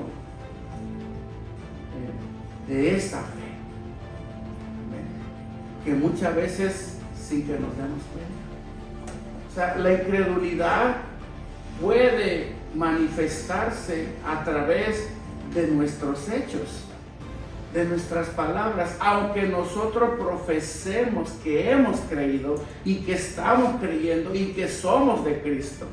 de esa fe. que muchas veces sin que nos demos cuenta. O sea, la incredulidad puede manifestarse a través de nuestros hechos, de nuestras palabras, aunque nosotros profesemos que hemos creído y que estamos creyendo y que somos de Cristo.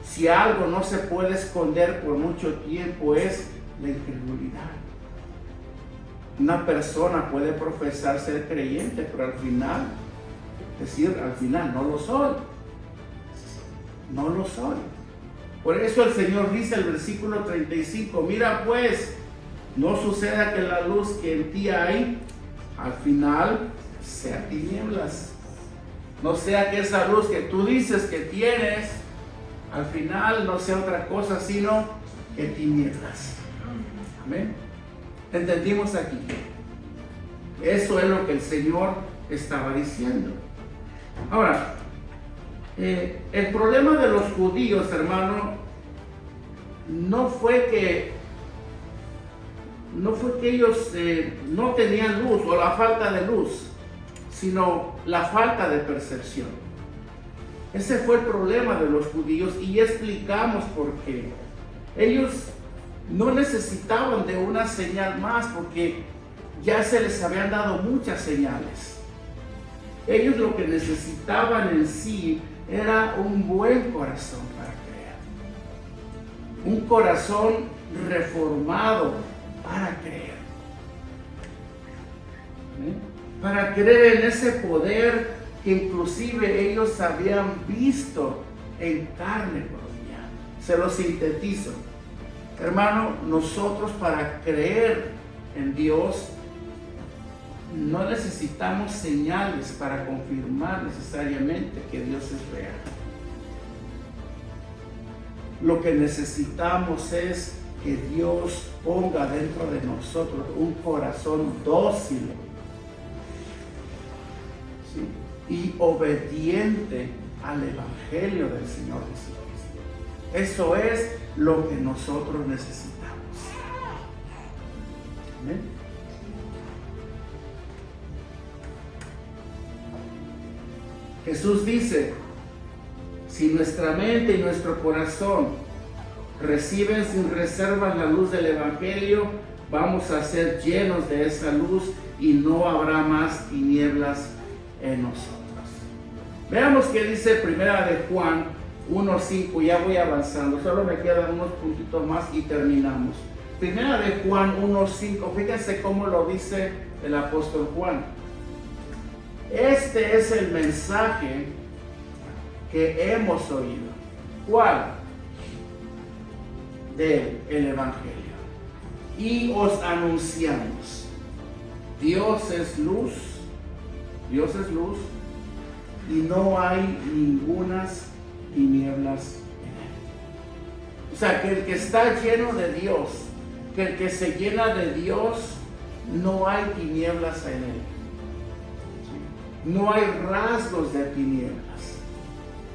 Si algo no se puede esconder por mucho tiempo es la incredulidad. Una persona puede profesar ser creyente, pero al final no lo soy. No lo soy. Por eso el Señor dice el versículo 35, mira pues, no suceda que la luz que en ti hay, al final sea tinieblas. No sea que esa luz que tú dices que tienes, al final no sea otra cosa sino que tinieblas. Amén. ¿Entendimos aquí? Eso es lo que el Señor estaba diciendo. Ahora, el problema de los judíos, hermano, no fue que ellos no tenían luz o la falta de luz, sino la falta de percepción. Ese fue el problema de los judíos y ya explicamos por qué. Ellos no necesitaban de una señal más porque ya se les habían dado muchas señales. Ellos lo que necesitaban en sí era un buen corazón para creer. Un corazón reformado para creer. Para creer en ese poder que inclusive ellos habían visto en carne propia. Se lo sintetizo. Hermano, nosotros para creer en Dios no necesitamos señales para confirmar necesariamente que Dios es real. Lo que necesitamos es que Dios ponga dentro de nosotros un corazón dócil, ¿sí?, y obediente al Evangelio del Señor Jesucristo. Eso es lo que nosotros necesitamos. ¿Amén? Jesús dice, si nuestra mente y nuestro corazón reciben sin reservas la luz del Evangelio, vamos a ser llenos de esa luz y no habrá más tinieblas en nosotros. Veamos qué dice Primera de Juan 1:5, ya voy avanzando, solo me quedan unos puntitos más y terminamos. Primera de Juan 1:5, fíjense cómo lo dice el apóstol Juan. Este es el mensaje que hemos oído. ¿Cuál? Del Evangelio. Y os anunciamos. Dios es luz. Dios es luz. Y no hay ningunas tinieblas en él. O sea, que el que está lleno de Dios, que el que se llena de Dios, no hay tinieblas en él. No hay rasgos de tinieblas.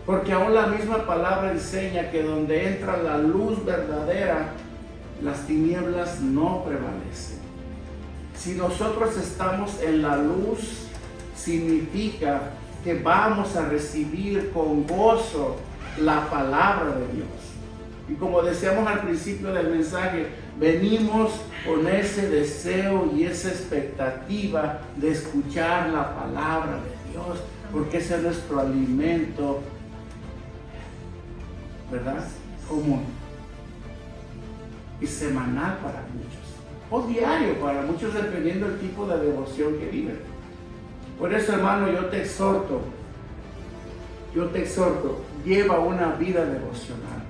Porque aún la misma palabra enseña que donde entra la luz verdadera, las tinieblas no prevalecen. Si nosotros estamos en la luz, significa que vamos a recibir con gozo la palabra de Dios. Y como decíamos al principio del mensaje, venimos con ese deseo y esa expectativa de escuchar la palabra de Dios, porque ese es nuestro alimento, ¿verdad?, común y semanal para muchos, o diario para muchos, dependiendo del tipo de devoción que viven. Por eso, hermano, yo te exhorto, lleva una vida devocional.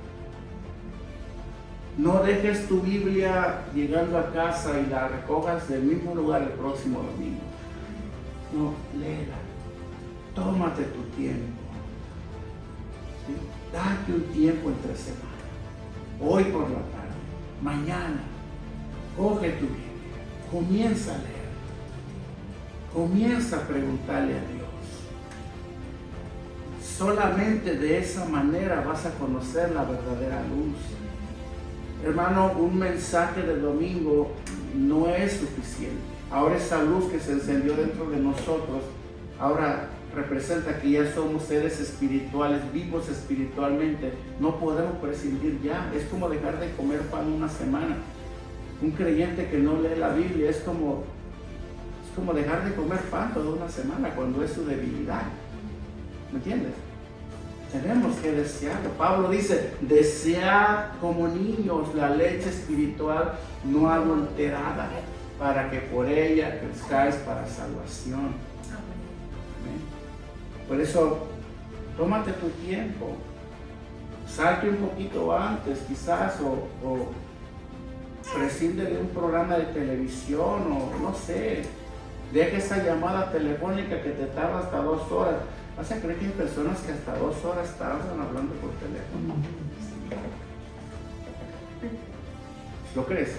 No dejes tu Biblia llegando a casa y la recojas del mismo lugar el próximo domingo. No, léela. Tómate tu tiempo. ¿Sí? Date un tiempo entre semana. Hoy por la tarde, mañana. Coge tu Biblia. Comienza a leer. Comienza a preguntarle a Dios. Solamente de esa manera vas a conocer la verdadera luz. Hermano, un mensaje de domingo no es suficiente. Ahora esa luz que se encendió dentro de nosotros, ahora representa que ya somos seres espirituales, vivos espiritualmente. No podemos prescindir ya. Es como dejar de comer pan una semana. Un creyente que no lee la Biblia es como dejar de comer pan toda una semana cuando es su debilidad. ¿Me entiendes? Tenemos que desearlo. Pablo dice, desead como niños la leche espiritual no adulterada, para que por ella crezcáis para salvación. Amén. Por eso, tómate tu tiempo. Salte un poquito antes, quizás, o prescinde de un programa de televisión, o no sé. Deja esa llamada telefónica que te tarda hasta 2 horas. ¿Vas a creer que hay personas que hasta 2 horas tardan hablando por teléfono? ¿Lo crees?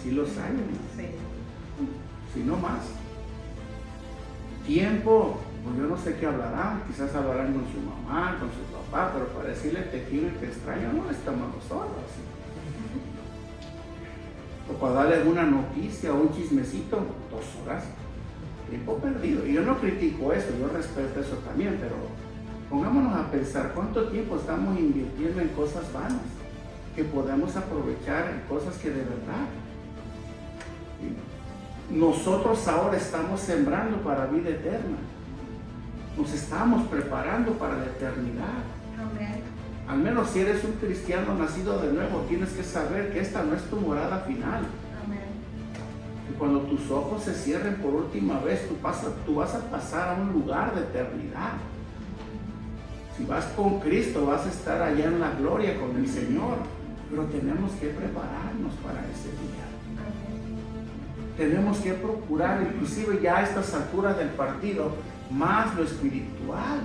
Sí los hay, ¿no? Sí. Si no más. Tiempo, pues yo no sé qué hablarán. Quizás hablarán con su mamá, con su papá, pero para decirle te quiero y te extraño, no estamos 2 horas. O para darle alguna noticia o un chismecito, 2 horas. Tiempo perdido. Y yo no critico eso, yo respeto eso también, pero pongámonos a pensar cuánto tiempo estamos invirtiendo en cosas vanas que podemos aprovechar en cosas que de verdad. Nosotros ahora estamos sembrando para vida eterna. Nos estamos preparando para la eternidad. Amén. Al menos si eres un cristiano nacido de nuevo, tienes que saber que esta no es tu morada final. Amén. Y cuando tus ojos se cierren por última vez, tú vas a pasar a un lugar de eternidad. Si vas con Cristo, vas a estar allá en la gloria con el Señor. Pero tenemos que prepararnos para ese día. Tenemos que procurar, inclusive ya a estas alturas del partido, más lo espiritual,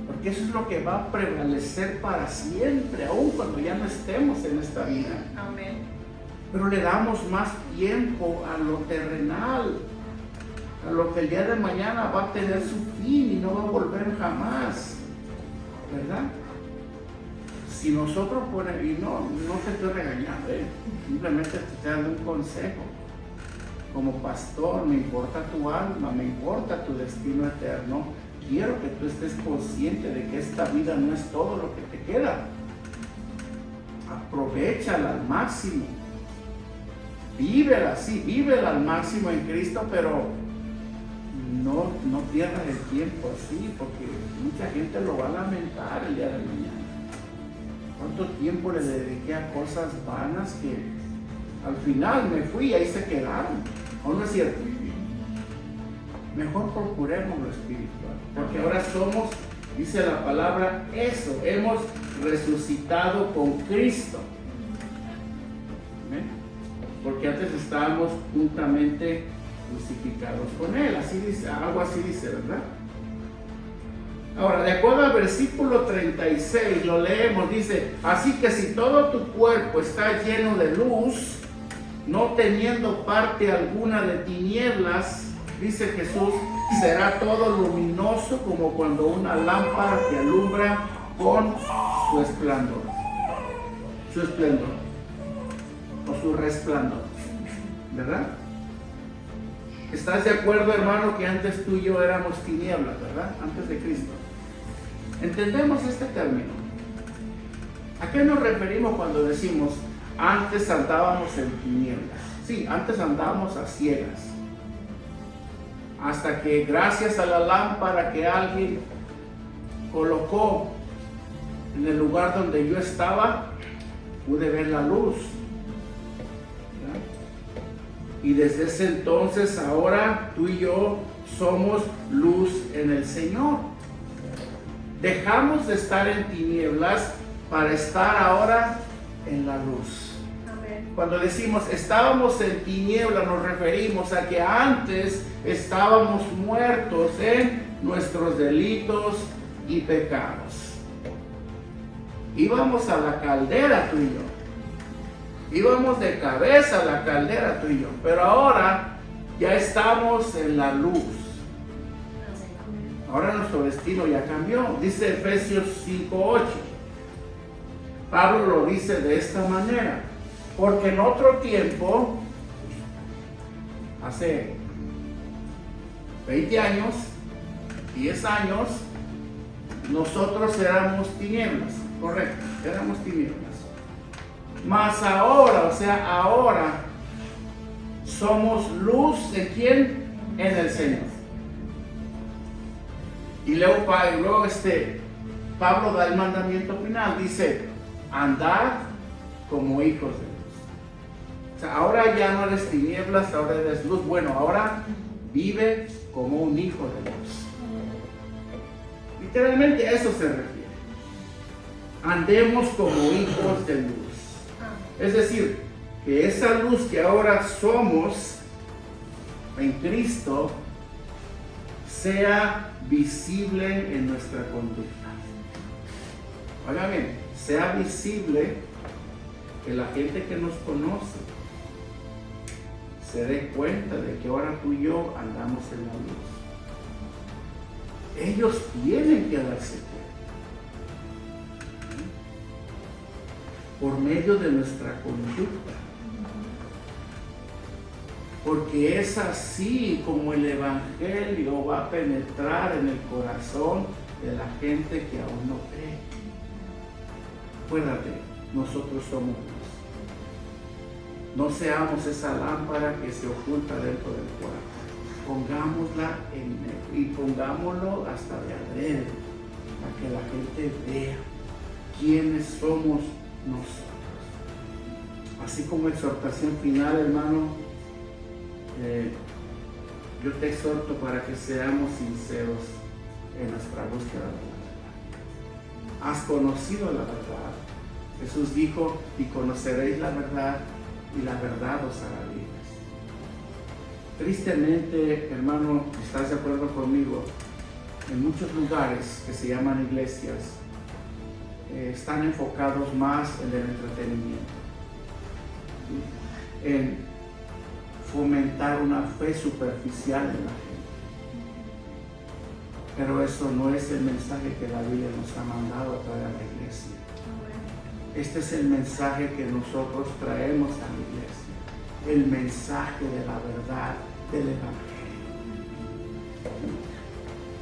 porque eso es lo que va a prevalecer para siempre, aun cuando ya no estemos en esta vida. Amén. Pero le damos más tiempo a lo terrenal, a lo que el día de mañana va a tener su fin y no va a volver jamás, ¿verdad? Si nosotros ponemos, y no te estoy regañando, simplemente te estoy dando un consejo. Como pastor, me importa tu alma, me importa tu destino eterno. Quiero que tú estés consciente de que esta vida no es todo lo que te queda. Aprovéchala al máximo. Vívela, sí, vívela al máximo en Cristo, pero no pierdas el tiempo así, porque mucha gente lo va a lamentar el día de mañana. ¿Cuánto tiempo le dediqué a cosas vanas que al final me fui y ahí se quedaron? ¿O no es cierto? Mejor procuremos lo espiritual, porque ahora somos, dice la palabra, eso, hemos resucitado con Cristo. ¿Amén? Porque antes estábamos juntamente crucificados con Él, así dice, algo así dice, ¿verdad? Ahora, de acuerdo al versículo 36, lo leemos, dice, así que si todo tu cuerpo está lleno de luz, no teniendo parte alguna de tinieblas, dice Jesús, será todo luminoso como cuando una lámpara que alumbra con su esplendor. Su esplendor. O su resplandor. ¿Verdad? ¿Estás de acuerdo, hermano, que antes tú y yo éramos tinieblas, verdad? Antes de Cristo. ¿Entendemos este término? ¿A qué nos referimos cuando decimos antes andábamos en tinieblas? Sí, antes andábamos a ciegas. Hasta que gracias a la lámpara que alguien colocó en el lugar donde yo estaba, pude ver la luz. ¿verdad? Y desde ese entonces, ahora tú y yo somos luz en el Señor. Dejamos de estar en tinieblas para estar ahora en la luz. Cuando decimos estábamos en tinieblas, nos referimos a que antes estábamos muertos en nuestros delitos y pecados. Íbamos a la caldera tú y yo. Íbamos de cabeza a la caldera tú y yo. Pero ahora ya estamos en la luz. Ahora nuestro destino ya cambió. Dice Efesios 5:8. Pablo lo dice de esta manera. Porque en otro tiempo hace 20 años, 10 años, nosotros éramos tinieblas, correcto, éramos tinieblas. Mas ahora, o sea, ahora somos luz ¿en quién? En el Señor. Y luego Pablo da el mandamiento final, dice, andad como hijos de luz. O sea, ahora ya no eres tinieblas, ahora eres luz. Bueno, ahora vive como un hijo de luz. Literalmente a eso se refiere. Andemos como hijos de luz. Es decir, que esa luz que ahora somos en Cristo sea visible en nuestra conducta. Oiga bien, sea visible, que la gente que nos conoce se dé cuenta de que ahora tú y yo andamos en la luz. Ellos tienen que darse cuenta. Por medio de nuestra conducta. Porque es así como el Evangelio va a penetrar en el corazón de la gente que aún no cree. Acuérdate, nosotros somos luz. No seamos esa lámpara que se oculta dentro del cuarto. Pongámosla y pongámoslo hasta de adrede, para que la gente vea quiénes somos nosotros. Así como exhortación final, hermano, yo te exhorto para que seamos sinceros en nuestra búsqueda de la verdad. Has conocido la verdad. Jesús dijo, y conoceréis la verdad, y la verdad os hará libres. Tristemente, hermano, ¿estás de acuerdo conmigo? En muchos lugares que se llaman iglesias, están enfocados más en el entretenimiento, en fomentar una fe superficial en la gente. Pero eso no es el mensaje que la Biblia nos ha mandado a traer a la iglesia. Este es el mensaje que nosotros traemos a la iglesia, el mensaje de la verdad del Evangelio.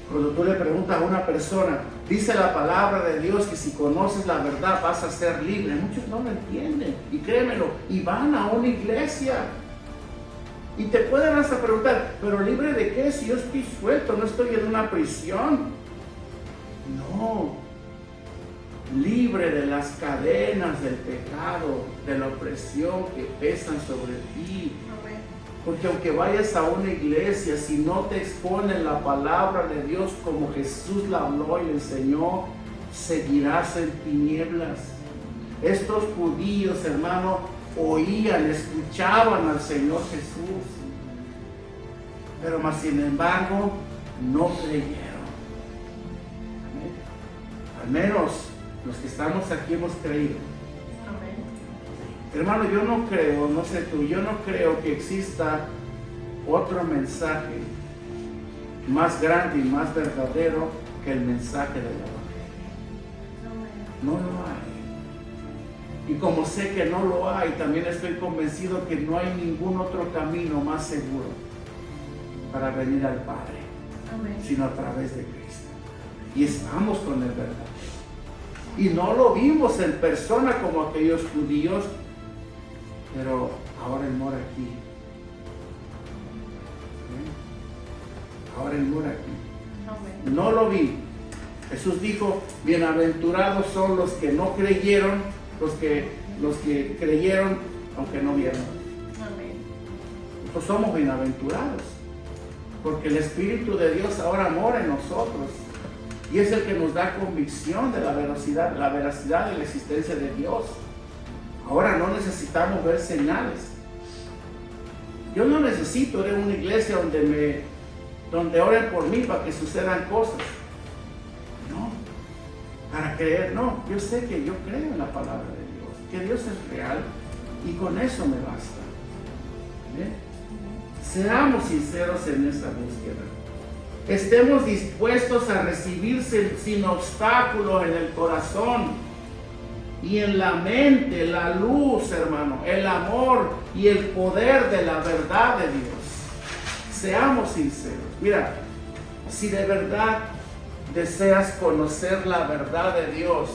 Cuando tú le preguntas a una persona, dice la palabra de Dios que si conoces la verdad vas a ser libre. Muchos no lo entienden, y créemelo, y van a una iglesia y te pueden hasta preguntar, ¿pero libre de qué? Si yo estoy suelto, no estoy en una prisión. No, libre de las cadenas del pecado, de la opresión que pesan sobre ti. Porque aunque vayas a una iglesia, si no te exponen la palabra de Dios como Jesús la habló y le enseñó, seguirás en tinieblas. Estos judíos, hermano, oían, escuchaban al Señor Jesús, pero más sin embargo no creyeron. Amén. Al menos los que estamos aquí hemos creído. Amén. Hermano, yo no creo, no sé tú, yo no creo que exista otro mensaje más grande y más verdadero que el mensaje del Evangelio. No lo hay. Y como sé que no lo hay, también estoy convencido que no hay ningún otro camino más seguro para venir al Padre. Amén. Sino a través de Cristo. Y estamos con el verdadero. Y no lo vimos en persona como aquellos judíos, pero ahora Él mora aquí. Ahora Él mora aquí. Amén. No lo vi. Jesús dijo, bienaventurados son los que no creyeron, los que creyeron aunque no vieron. Amén. Pues somos bienaventurados, porque el Espíritu de Dios ahora mora en nosotros y es el que nos da convicción de la veracidad de la existencia de Dios. Ahora no necesitamos ver señales. Yo no necesito ir a una iglesia donde oren por mí para que sucedan cosas. No, para creer, no. Yo sé que yo creo en la palabra de Dios, que Dios es real, y con eso me basta. ¿Bien? Seamos sinceros en esa búsqueda. Estemos dispuestos a recibirse sin obstáculos en el corazón y en la mente, la luz, hermano, el amor y el poder de la verdad de Dios. Seamos sinceros. Mira, si de verdad deseas conocer la verdad de Dios,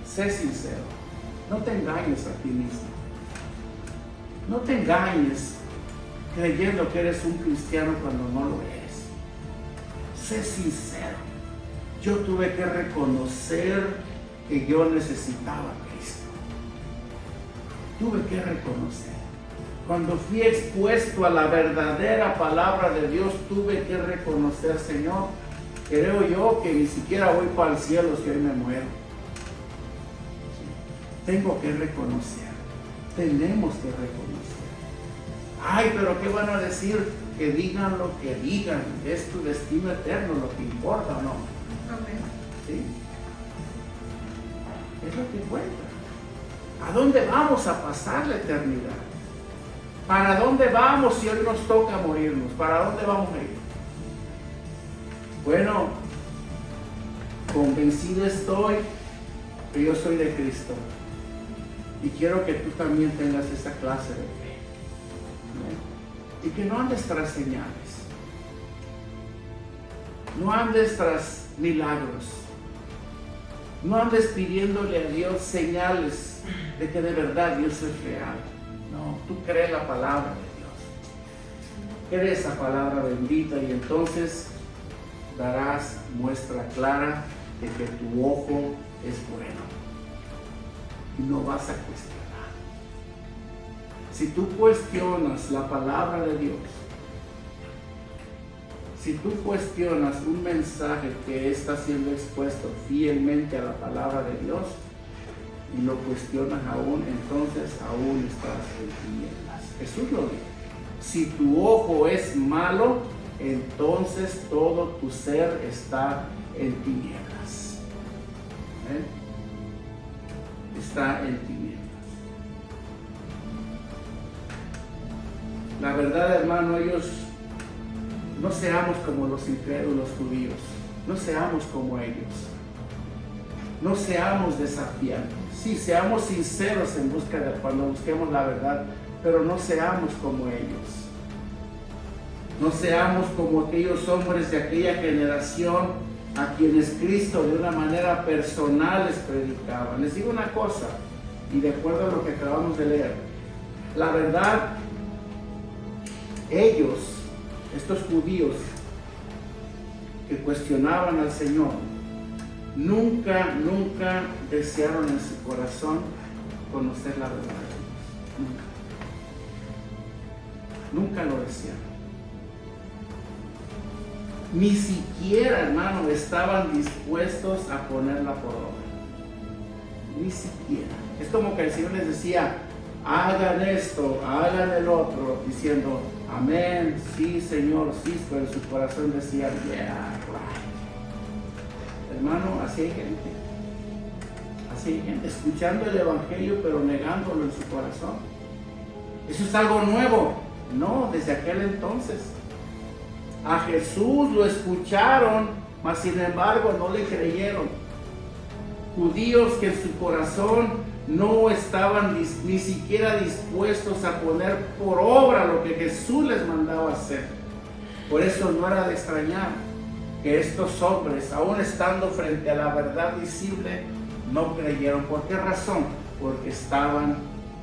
sé sincero. No te engañes a ti mismo. No te engañes creyendo que eres un cristiano cuando no lo eres. Sé sincero. Yo tuve que reconocer que yo necesitaba a Cristo. Tuve que reconocer. Cuando fui expuesto a la verdadera palabra de Dios, tuve que reconocer, Señor, creo yo que ni siquiera voy para el cielo si hoy me muero. Tengo que reconocer. Tenemos que reconocer. Ay, pero ¿qué van a decir? Que digan lo que digan. Es tu destino eterno lo que importa, ¿o no? Amén. ¿Sí? Es lo que cuenta. ¿A dónde vamos a pasar la eternidad? ¿Para dónde vamos si hoy nos toca morirnos? ¿Para dónde vamos a ir? Bueno, convencido estoy que yo soy de Cristo. Y quiero que tú también tengas esa clase de fe. ¿No? Y que no andes tras señales. No andes tras milagros. No andes pidiéndole a Dios señales de que de verdad Dios es real. No, tú crees la palabra de Dios. Cree esa palabra bendita y entonces darás muestra clara de que tu ojo es bueno. Y no vas a cuestionar. Si tú cuestionas la palabra de Dios, si tú cuestionas un mensaje que está siendo expuesto fielmente a la palabra de Dios y lo cuestionas aún, entonces aún estás en tinieblas. Jesús lo dijo. Si tu ojo es malo, entonces todo tu ser está en tinieblas. Está en tinieblas. La verdad, hermano, no seamos como los incrédulos judíos, no seamos como ellos, no seamos desafiantes. Sí, seamos sinceros en busca de cuando busquemos la verdad, pero no seamos como ellos. No seamos como aquellos hombres de aquella generación a quienes Cristo de una manera personal les predicaba. Les digo una cosa, y de acuerdo a lo que acabamos de leer, la verdad, ellos, estos judíos que cuestionaban al Señor, nunca desearon en su corazón conocer la verdad de Dios. Nunca lo desearon. Ni siquiera, hermano, estaban dispuestos a ponerla por obra. Ni siquiera. Es como que el Señor les decía, hagan esto, hagan el otro, diciendo, amén, sí, Señor, sí, pero en su corazón decía, yeah, right. Hermano, así hay gente. Así hay gente escuchando el Evangelio, pero negándolo en su corazón. ¿Eso es algo nuevo? No, desde aquel entonces. A Jesús lo escucharon, mas sin embargo no le creyeron. Judíos que en su corazón no estaban ni siquiera dispuestos a poner por obra lo que Jesús les mandaba hacer. Por eso no era de extrañar que estos hombres, aún estando frente a la verdad visible, no creyeron. ¿Por qué razón? Porque estaban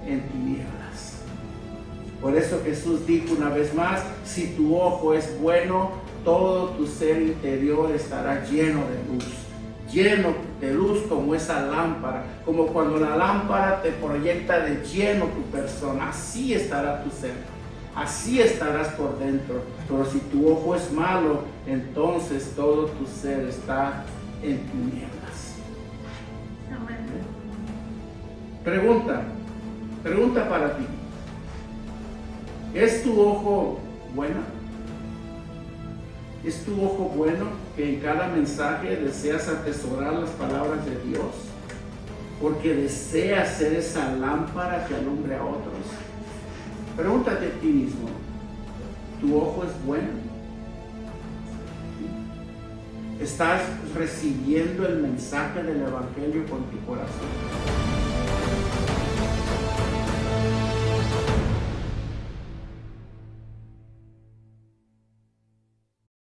en tinieblas. Por eso Jesús dijo una vez más, si tu ojo es bueno, todo tu ser interior estará lleno de luz como esa lámpara, como cuando la lámpara te proyecta de lleno tu persona, así estará tu ser, así estarás por dentro. Pero si tu ojo es malo, entonces todo tu ser está en tinieblas. Amén. Pregunta para ti. ¿Es tu ojo bueno? ¿Es tu ojo bueno que en cada mensaje deseas atesorar las palabras de Dios? Porque deseas ser esa lámpara que alumbre a otros. Pregúntate a ti mismo, ¿tu ojo es bueno? ¿Estás recibiendo el mensaje del Evangelio con tu corazón?